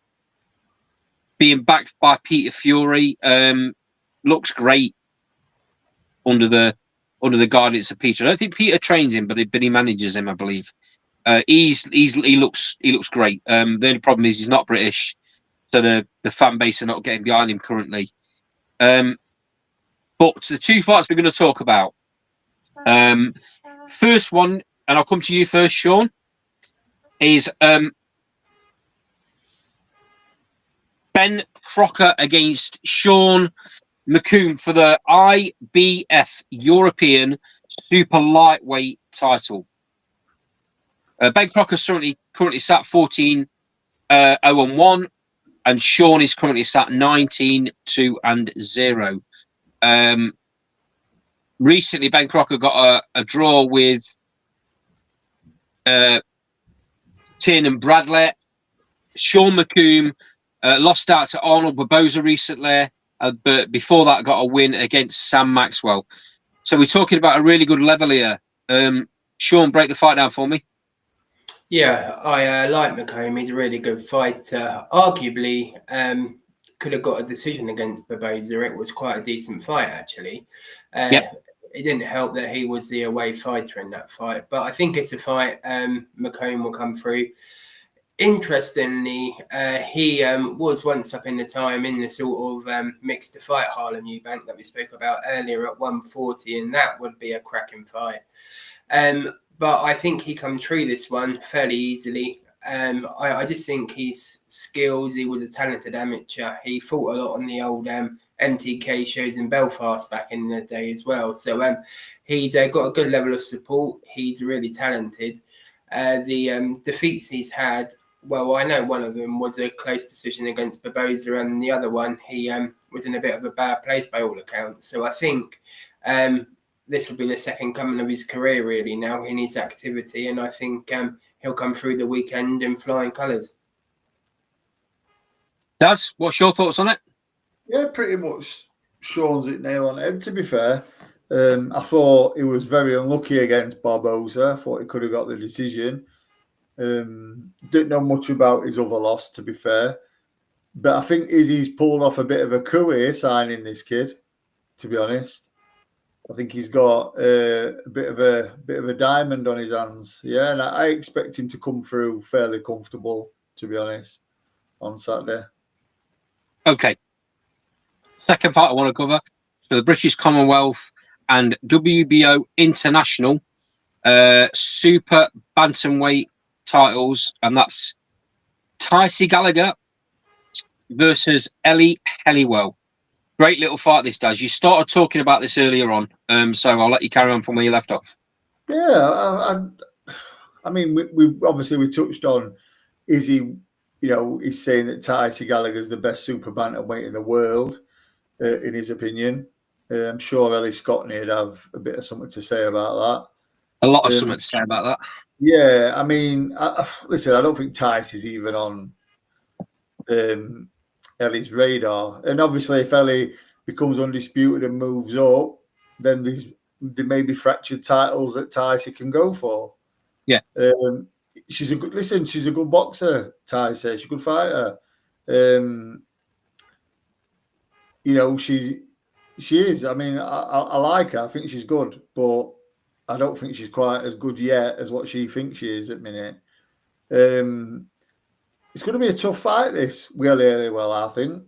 backed by Peter Fury, looks great under the guidance of Peter. I don't think Peter trains him, but he manages him, I believe. He looks great. The only problem is he's not British, so the fan base are not getting behind him currently. But the two fights we're going to talk about. First one, and I'll come to you first, Sean, is Ben Crocker against Sean McComb for the IBF European Super Lightweight title. Ben Crocker currently sat 14 0-1, and Sean is currently sat 19-2-0. Recently, Ben Crocker got a draw with Tiernan Bradley. Sean McComb lost out to Arnold Barboza recently, but before that got a win against Sam Maxwell. So we're talking about a really good level here. Sean, break the fight down for me. Yeah, I like McComb. He's a really good fighter. Arguably, could have got a decision against Barboza. It was quite a decent fight, actually. It didn't help that he was the away fighter in that fight. But I think it's a fight McComb will come through. Interestingly, he was once up in the time in the sort of mixed to fight Harlem Eubank that we spoke about earlier at 140, and that would be a cracking fight. But I think he comes through this one fairly easily. I just think his skills, he was a talented amateur. He fought a lot on the old MTK shows in Belfast back in the day as well. So he's got a good level of support. He's really talented. The defeats he's had, well, I know one of them was a close decision against Barboza, and the other one, he was in a bit of a bad place by all accounts. So I think this will be the second coming of his career, really, now in his activity. And I think he'll come through the weekend in flying colours. Daz, what's your thoughts on it? Yeah, pretty much Sean's it nail on head, to be fair. I thought he was very unlucky against Barboza. I thought he could have got the decision. Didn't know much about his other loss, to be fair. But I think Izzy's pulled off a bit of a coup here signing this kid, to be honest. I think he's got a bit of a diamond on his hands. Yeah, and I expect him to come through fairly comfortable, to be honest, on Saturday. Okay. Second part I want to cover. So the British Commonwealth and WBO International Super Bantamweight titles, and that's Tycee Gallagher versus Ellie Helliwell. Great little fight this does. You started talking about this earlier on, so I'll let you carry on from where you left off. Yeah, I mean, we obviously touched on Izzy. He's saying that Tycee Gallagher is the best super bantamweight in the world, in his opinion. I'm sure Ellie Scottney would have a bit of something to say about that. A lot of something to say about that. Yeah, I mean, listen, I don't think Tycee's even on Ellie's radar. And obviously, if Ellie becomes undisputed and moves up, then there may be fractured titles that Tycee can go for. Yeah. She's a good boxer, Tycee. She's a good fighter. She is. I mean, I like her. I think she's good, but I don't think she's quite as good yet as what she thinks she is at the minute. It's going to be a tough fight, this, Ellie Helliwell, I think.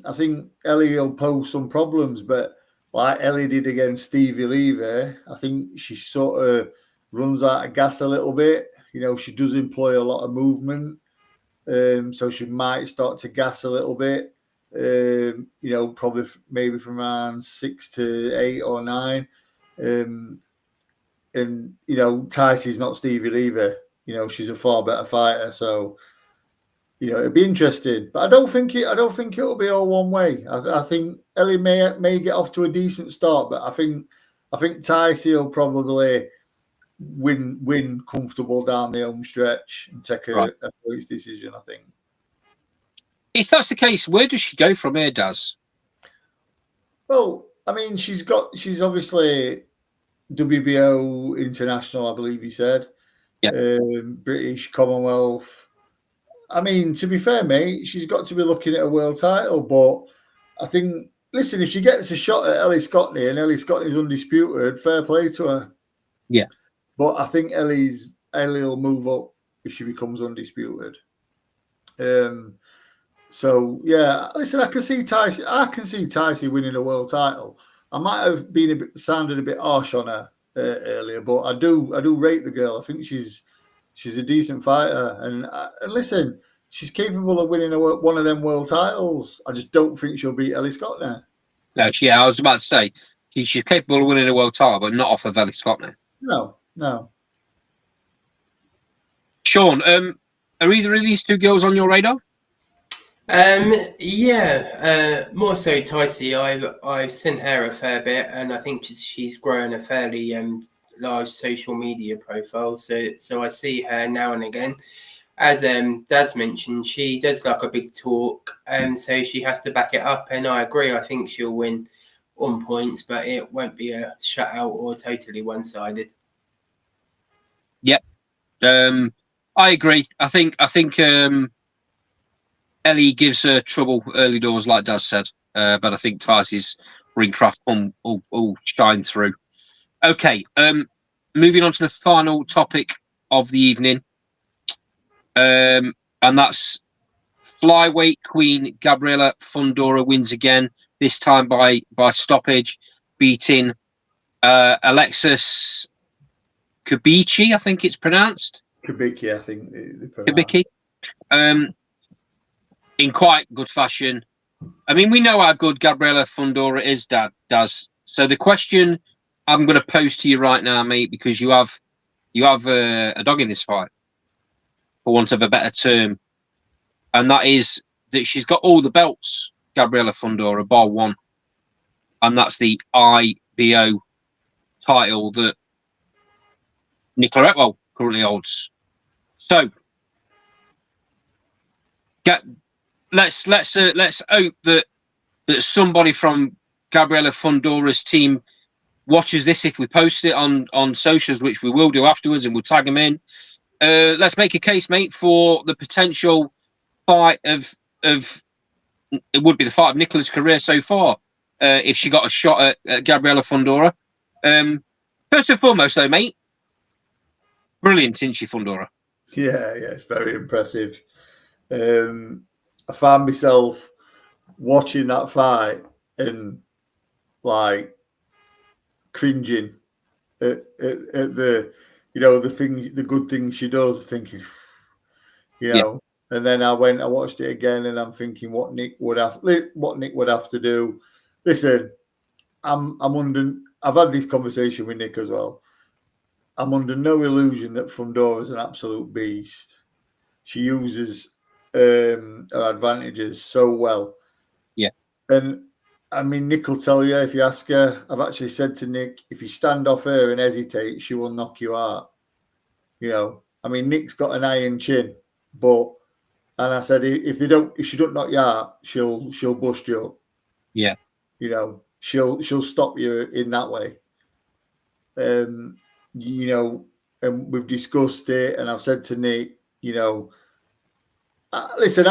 I think Ellie will pose some problems, but like Ellie did against Stevie Levy, I think she sort of runs out of gas a little bit. She does employ a lot of movement, so she might start to gas a little bit. Probably maybe from around 6 to 8 or 9. And Tycee's not Stevie Levy. She's a far better fighter. So it'd be interesting. But I don't think it'll be all one way. I think Ellie may get off to a decent start, but I think Tycee will probably win comfortable down the home stretch and take a close decision, I think. If that's the case, where does she go from here, Daz? Well, I mean, she's obviously WBO International, I believe you said. Yeah. British Commonwealth. I mean, to be fair, mate, she's got to be looking at a world title. But I think, listen, if she gets a shot at Ellie Scottney and Ellie Scottney's undisputed, fair play to her. Yeah. But I think Ellie will move up if she becomes undisputed. So yeah, listen, I can see Tycee winning a world title. I might have sounded a bit harsh on her earlier, but I do rate the girl. I think she's a decent fighter, and listen, she's capable of winning one of them world titles. I just don't think she'll beat Ellie Scottney. No, I was about to say she's capable of winning a world title, but not off of Ellie Scottney. No. Sean, Are either of these two girls on your radar? More so Ticey. I've seen her a fair bit, and I think she's grown a fairly large social media profile. So I see her now and again. As Daz mentioned, she does like a big talk, and so she has to back it up. And I agree. I think she'll win on points, but it won't be a shutout or totally one-sided. Yep. I agree. I think Ellie gives her trouble early doors, like Daz said. But I think Ticey's ringcraft will shine through. Okay. Moving on to the final topic of the evening. And that's flyweight queen Gabriela Fundora wins again, this time by stoppage, beating Alexis Kubici, I think it's pronounced. Kubicki, I think. Kubicki. In quite good fashion. I mean, we know how good Gabriela Fundora is, Daz. So the question I'm going to pose to you right now, mate, because you have a dog in this fight, for want of a better term, and that is that she's got all the belts, Gabriela Fundora, bar one, and that's the IBO title that Nicola Etwell currently holds. So, let's hope that somebody from Gabriela Fundora's team watches this if we post it on socials, which we will do afterwards, and we'll tag them in. Let's make a case, mate, for the potential fight of it would be the fight of Nicola's career so far, if she got a shot at Gabriela Fundora. First and foremost, though, mate, brilliant, isn't she, Fundora? Yeah, it's very impressive. I found myself watching that fight and like cringing at the the good things she does, thinking, and then I watched it again, and I'm thinking what Nick would have to do. Listen, I've had this conversation with Nick as well. I'm under no illusion that Fundora is an absolute beast. She uses her advantages so well. Yeah. And I mean, Nick will tell you if you ask her. I've actually said to Nick, if you stand off her and hesitate, she will knock you out. I mean, Nick's got an iron chin, and I said if she don't knock you out, she'll bust you up. Yeah. She'll stop you in that way. And we've discussed it, and I've said to Nick, listen,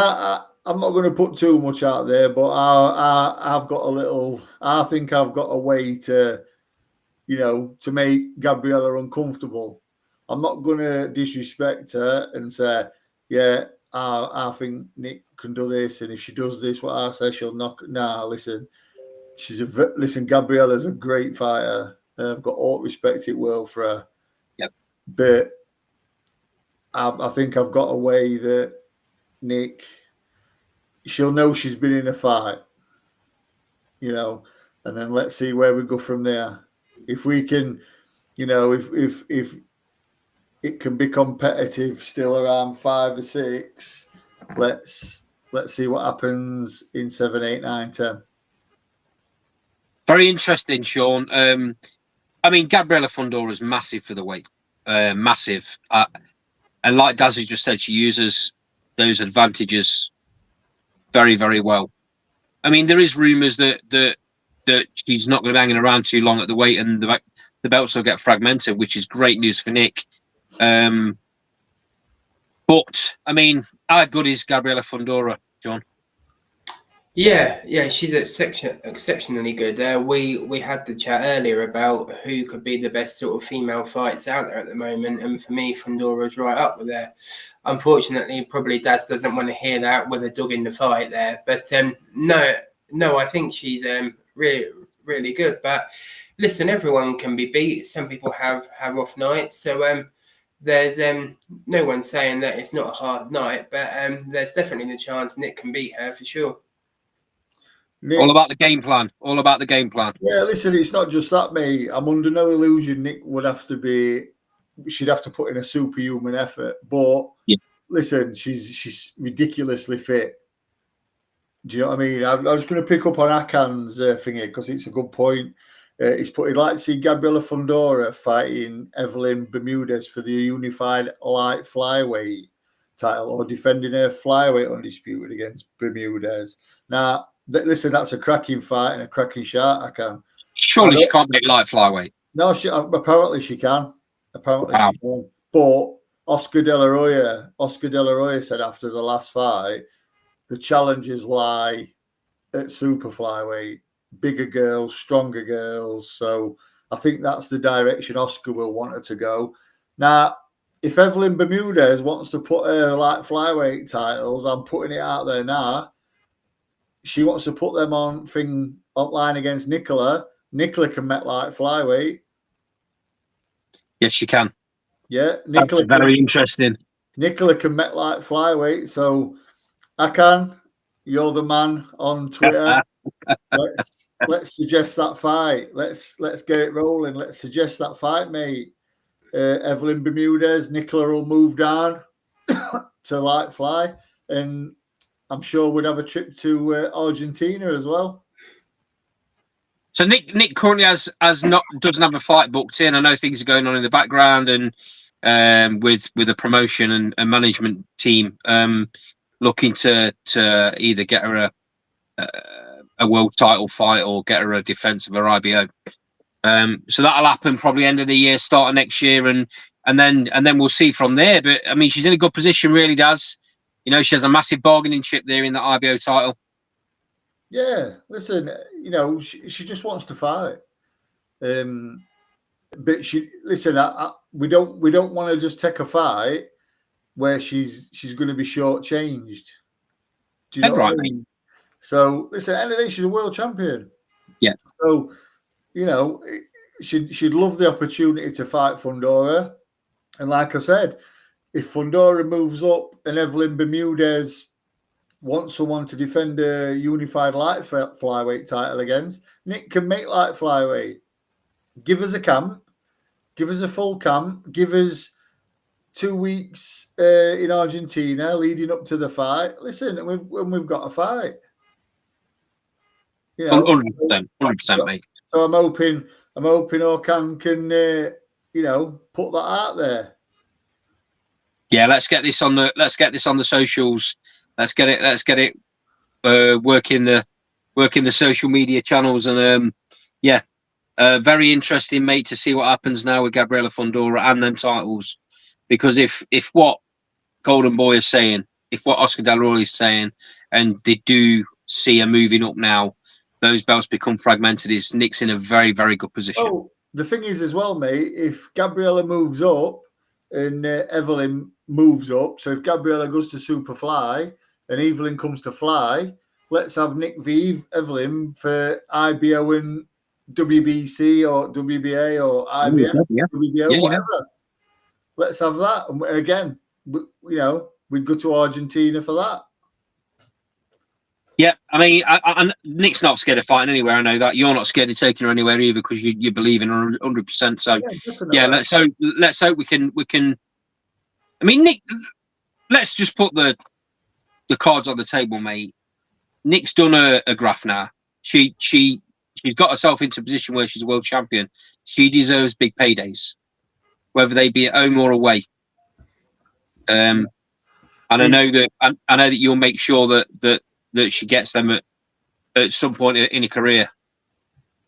I'm not going to put too much out there, but I've got I think I've got a way to make Gabriela uncomfortable. I'm not going to disrespect her and say, yeah, I think Nick can do this, and if she does this, what I say, she'll knock. Nah, listen, Gabriela's a great fighter. I've got all respect in the world for her. Yep. But I think I've got a way that Nick, she'll know she's been in a fight, and then let's see where we go from there. If we can, if it can be competitive still around 5 or 6, let's see what happens in 7, 8, 9, 10. Very interesting, Sean. I mean, Gabriela Fundora is massive for the weight, massive, and like Dazzy just said, she uses those advantages very, very well. I mean, there is rumours that she's not going to be hanging around too long at the weight, and the belts will get fragmented, which is great news for Nick. But I mean, how good is Gabriela Fundora, John? Yeah, she's exceptionally good. We had the chat earlier about who could be the best sort of female fights out there at the moment, and for me, Fundora's right up with there. Unfortunately, probably Daz doesn't want to hear that with a dog in the fight there. But no, I think she's really, really good. But listen, everyone can be beat. Some people have off nights, so there's no one saying that it's not a hard night, but there's definitely the chance Nick can beat her for sure. Nick, all about the game plan. Yeah, listen, it's not just that, mate. I'm under no illusion Nick she'd have to put in a superhuman effort. But, listen, she's ridiculously fit. Do you know what I mean? I was going to pick up on Akan's thingy because it's a good point. He's put, he'd like to see Gabriela Fundora fighting Evelyn Bermudez for the unified light flyweight title or defending her flyweight undisputed against Bermudez. Now, listen, that's a cracking fight and a cracking shot, Akan. Surely she can't make light flyweight. No, apparently she can. Apparently Wow. she can. But Oscar De La Hoya said after the last fight, the challenges lie at super flyweight, bigger girls, stronger girls. So I think that's the direction Oscar will want her to go. Now, if Evelyn Bermudez wants to put her light flyweight titles, I'm putting it out there now. She wants to put them on line against Nicola. Nicola can make light flyweight. Yes, she can. Yeah, That's very interesting. Nicola can make light flyweight. So Akan, you're the man on Twitter. let's suggest that fight. Let's get it rolling. Let's suggest that fight, mate. Evelyn Bermudez, Nicola will move down to light fly, and I'm sure we'd have a trip to Argentina as well. So Nick currently doesn't have a fight booked in. I know things are going on in the background and with the promotion and management team looking to either get her a world title fight or get her a defense of her IBO. So that'll happen probably end of the year, start of next year, and then we'll see from there. But I mean, she's in a good position, really does. You know, she has a massive bargaining chip there in the IBO title. Yeah, listen, you know, she just wants to fight. But we don't want to just take a fight where she's going to be shortchanged. Do you know what I mean? So listen, at the end of the day, she's a world champion. Yeah. So, you know, she'd love the opportunity to fight Fundora. And like I said, if Fundora moves up and Evelyn Bermudez wants someone to defend a unified light flyweight title against, Nick can make light flyweight. Give us a camp. Give us a full camp. Give us 2 weeks in Argentina leading up to the fight. Listen, and we've got a fight. You know, 100%, mate. So I'm hoping Okan can, you know, put that out there. Yeah, let's get this on the socials. Let's get it working the social media channels, and very interesting, mate, to see what happens now with Gabriela Fundora and them titles. Because if what Golden Boy is saying, if what Oscar De La Hoya is saying, and they do see her moving up now, those belts become fragmented. Nick's in a very, very good position. Oh, the thing is as well, mate, if Gabriela moves up and Evelyn moves up, so if Gabriela goes to Superfly and Evelyn comes to Fly, let's have Nick v Evelyn for IBO and WBC or WBA or IBF, WBO, whatever. Let's have that. And again, you know, we'd go to Argentina for that. Yeah, I mean, Nick's not scared of fighting anywhere. I know that you're not scared of taking her anywhere either because you believe in her 100%. So yeah, let's hope we can. I mean, Nick, let's just put the cards on the table, mate. Nick's done a graph now. She's got herself into a position where she's a world champion. She deserves big paydays, whether they be at home or away. And I know that you'll make sure that she gets them at some point in a career.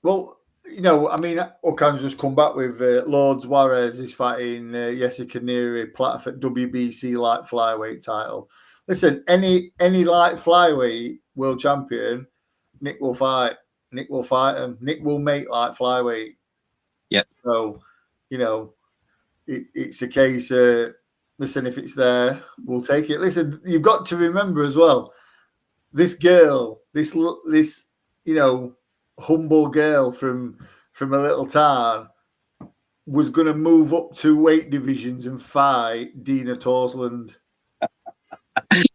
Well, you know, I mean, Okan's just come back with Lord Juarez is fighting Jessica Neri Platt WBC light flyweight title. Listen, any light flyweight world champion, Nick will fight. Nick will fight him. Nick will make light flyweight. Yeah. So, you know, it's a case. Listen, if it's there, we'll take it. Listen, you've got to remember as well. This girl, this you know, humble girl from a little town was going to move up 2 weight divisions and fight Dina Torsland.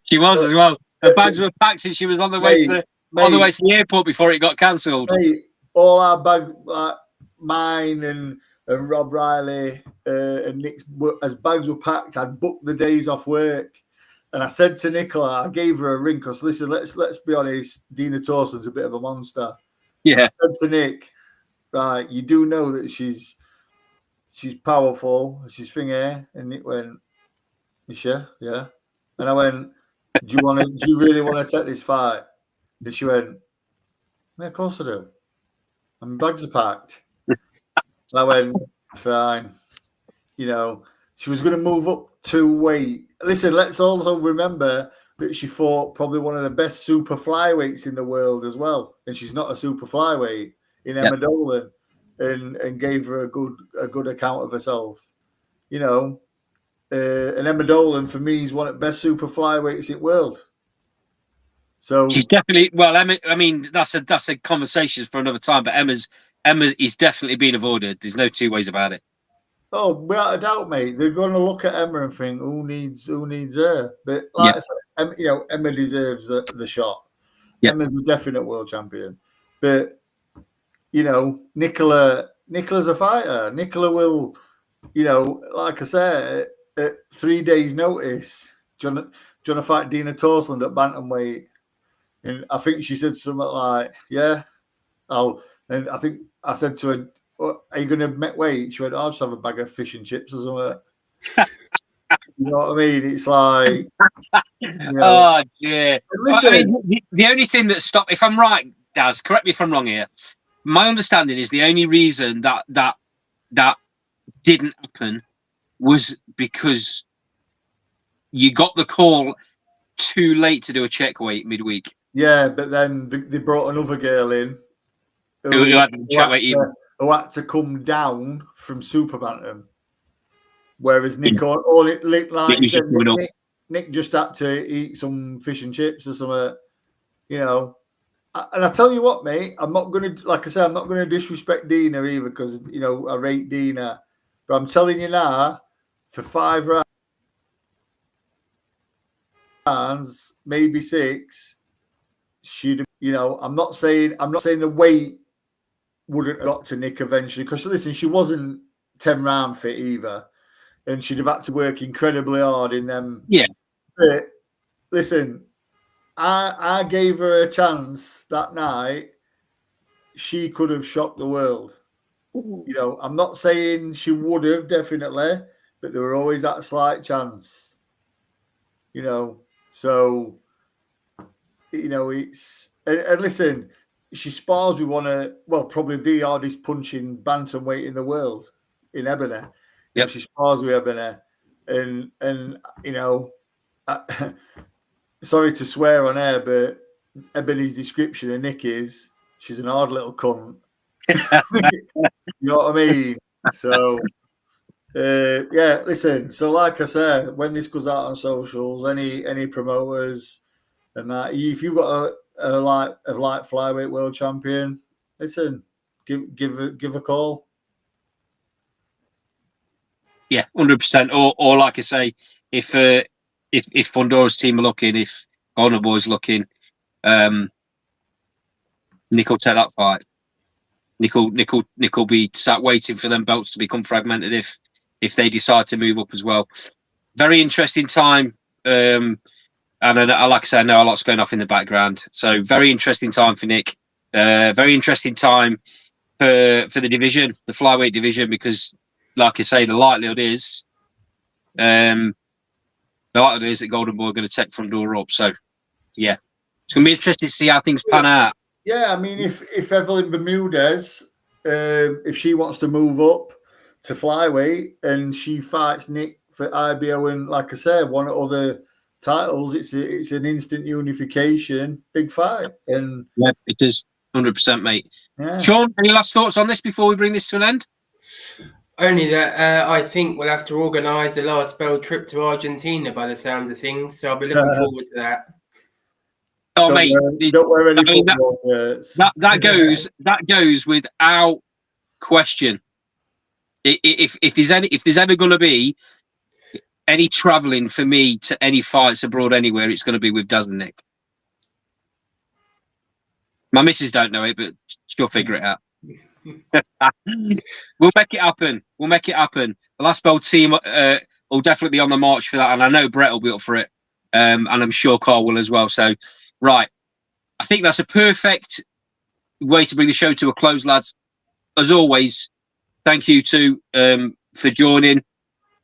She was as well. Her bags were packed and she was on the way to the airport before it got cancelled. All our bags, like mine and Rob Riley and Nick's, as bags were packed, I'd booked the days off work. And I said to Nicola, I gave her a ring because listen, let's be honest, Dina Towson's a bit of a monster. Yeah. I said to Nick, right, you do know that she's powerful, she's thingy, and Nick went, you sure? Yeah. And I went, do you really want to take this fight? And she went, yeah, of course I do. And my bags are packed. And I went, fine. You know, she was going to move up 2 weight. Listen, let's also remember that she fought probably one of the best super flyweights in the world as well. And she's not a super flyweight in Emma Dolan, and gave her a good account of herself. You know, and Emma Dolan for me is one of the best super flyweights in the world. So She's definitely Emma. I mean, that's a conversation for another time. But Emma is definitely being avoided. There's no 2 ways about it. oh, without a doubt, mate, they're going to look at Emma and think, who needs her? But like I said, you know, Emma deserves the shot. Yep. Emma's a definite world champion. But you know, Nicola's a fighter. Nicola will, you know, like I said, at 3 days' notice, do you want to fight Dina Towson at bantamweight? And I think she said something like, yeah, I'll. And I think I said to her, are you going to make weight? She went, I'll just have a bag of fish and chips or something. You know what I mean? It's like, you know, oh dear. Listen, I mean, the only thing that stopped, if I'm right, Daz, correct me if I'm wrong here. My understanding is the only reason that didn't happen was because you got the call too late to do a check weight midweek. yeah, but then they brought another girl in Who had check weight even. who had to come down from super bantam, whereas Nick all it looked like Nick, said, Nick just had to eat some fish and chips or something, you know. And I tell you what, mate, I'm not going to, like I said, I'm not going to disrespect Dina either because, you know, I rate Dina. But I'm telling you now, for 5 rounds, maybe 6, she'd, you know, I'm not saying the weight wouldn't have got to Nick eventually because, listen, she wasn't 10 round fit either. And she'd have had to work incredibly hard in them. Yeah. But listen, I gave her a chance that night. She could have shocked the world. You know, I'm not saying she would have, definitely, but there were always that slight chance. You know, so, you know, it's... And listen, she spars with probably the hardest punching bantamweight in the world, in Ebony. Yep. You know, she spars with Ebony. And you know... sorry to swear on air, but Ebony's description of Nick is she's an hard little cunt. You know what I mean? So, yeah, listen. So, like I said, when this goes out on socials, any promoters and that, if you've got a light flyweight world champion, listen, give a call. Yeah, 100%. Or like I say, if Fundora's team are looking, if Golden Boy's looking, Nick will take that fight. Nick will be sat waiting for them belts to become fragmented if they decide to move up as well. Very interesting time. And like I said, I know a lot's going off in the background. So very interesting time for Nick. Very interesting time for the division, the flyweight division, because like I say, the likelihood is that Golden Boy are going to take Fundora up. So yeah, it's going to be interesting to see how things pan out. Yeah, I mean, if Evelyn Bermudez, if she wants to move up to flyweight and she fights Nick for IBO and, like I said, one of other titles, it's an instant unification, big fight. And yeah, it is 100%, mate. Yeah. Sean, any last thoughts on this before we bring this to an end? Only that I think we'll have to organise a large spell trip to Argentina by the sounds of things. So I'll be looking forward to that. Oh, don't wear any football shirts. That goes without question. If there's ever going to be any travelling for me to any fights abroad anywhere, it's going to be with Daz and Nick. My missus don't know it, but she'll figure it out. We'll make it happen. The Last Bell team will definitely be on the march for that, and I know Brett will be up for it. and I'm sure Carl will as well. So, right, I think that's a perfect way to bring the show to a close, lads. As always, thank you for joining.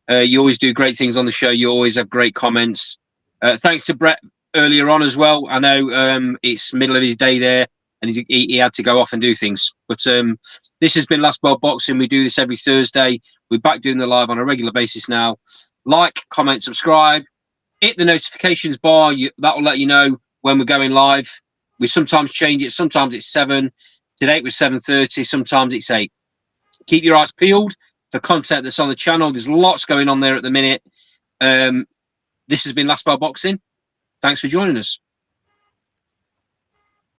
You always do great things on the show. You always have great comments. Thanks to Brett earlier on as well. I know it's middle of his day there, and he had to go off and do things. But this has been Last World Boxing. We do this every Thursday. We're back doing the live on a regular basis now. Like, comment, subscribe. Hit the notifications bar. That will let you know when we're going live. We sometimes change it. Sometimes it's 7. Today it was 7:30. Sometimes it's 8. Keep your eyes peeled for content that's on the channel. There's lots going on there at the minute. This has been Last World Boxing. Thanks for joining us.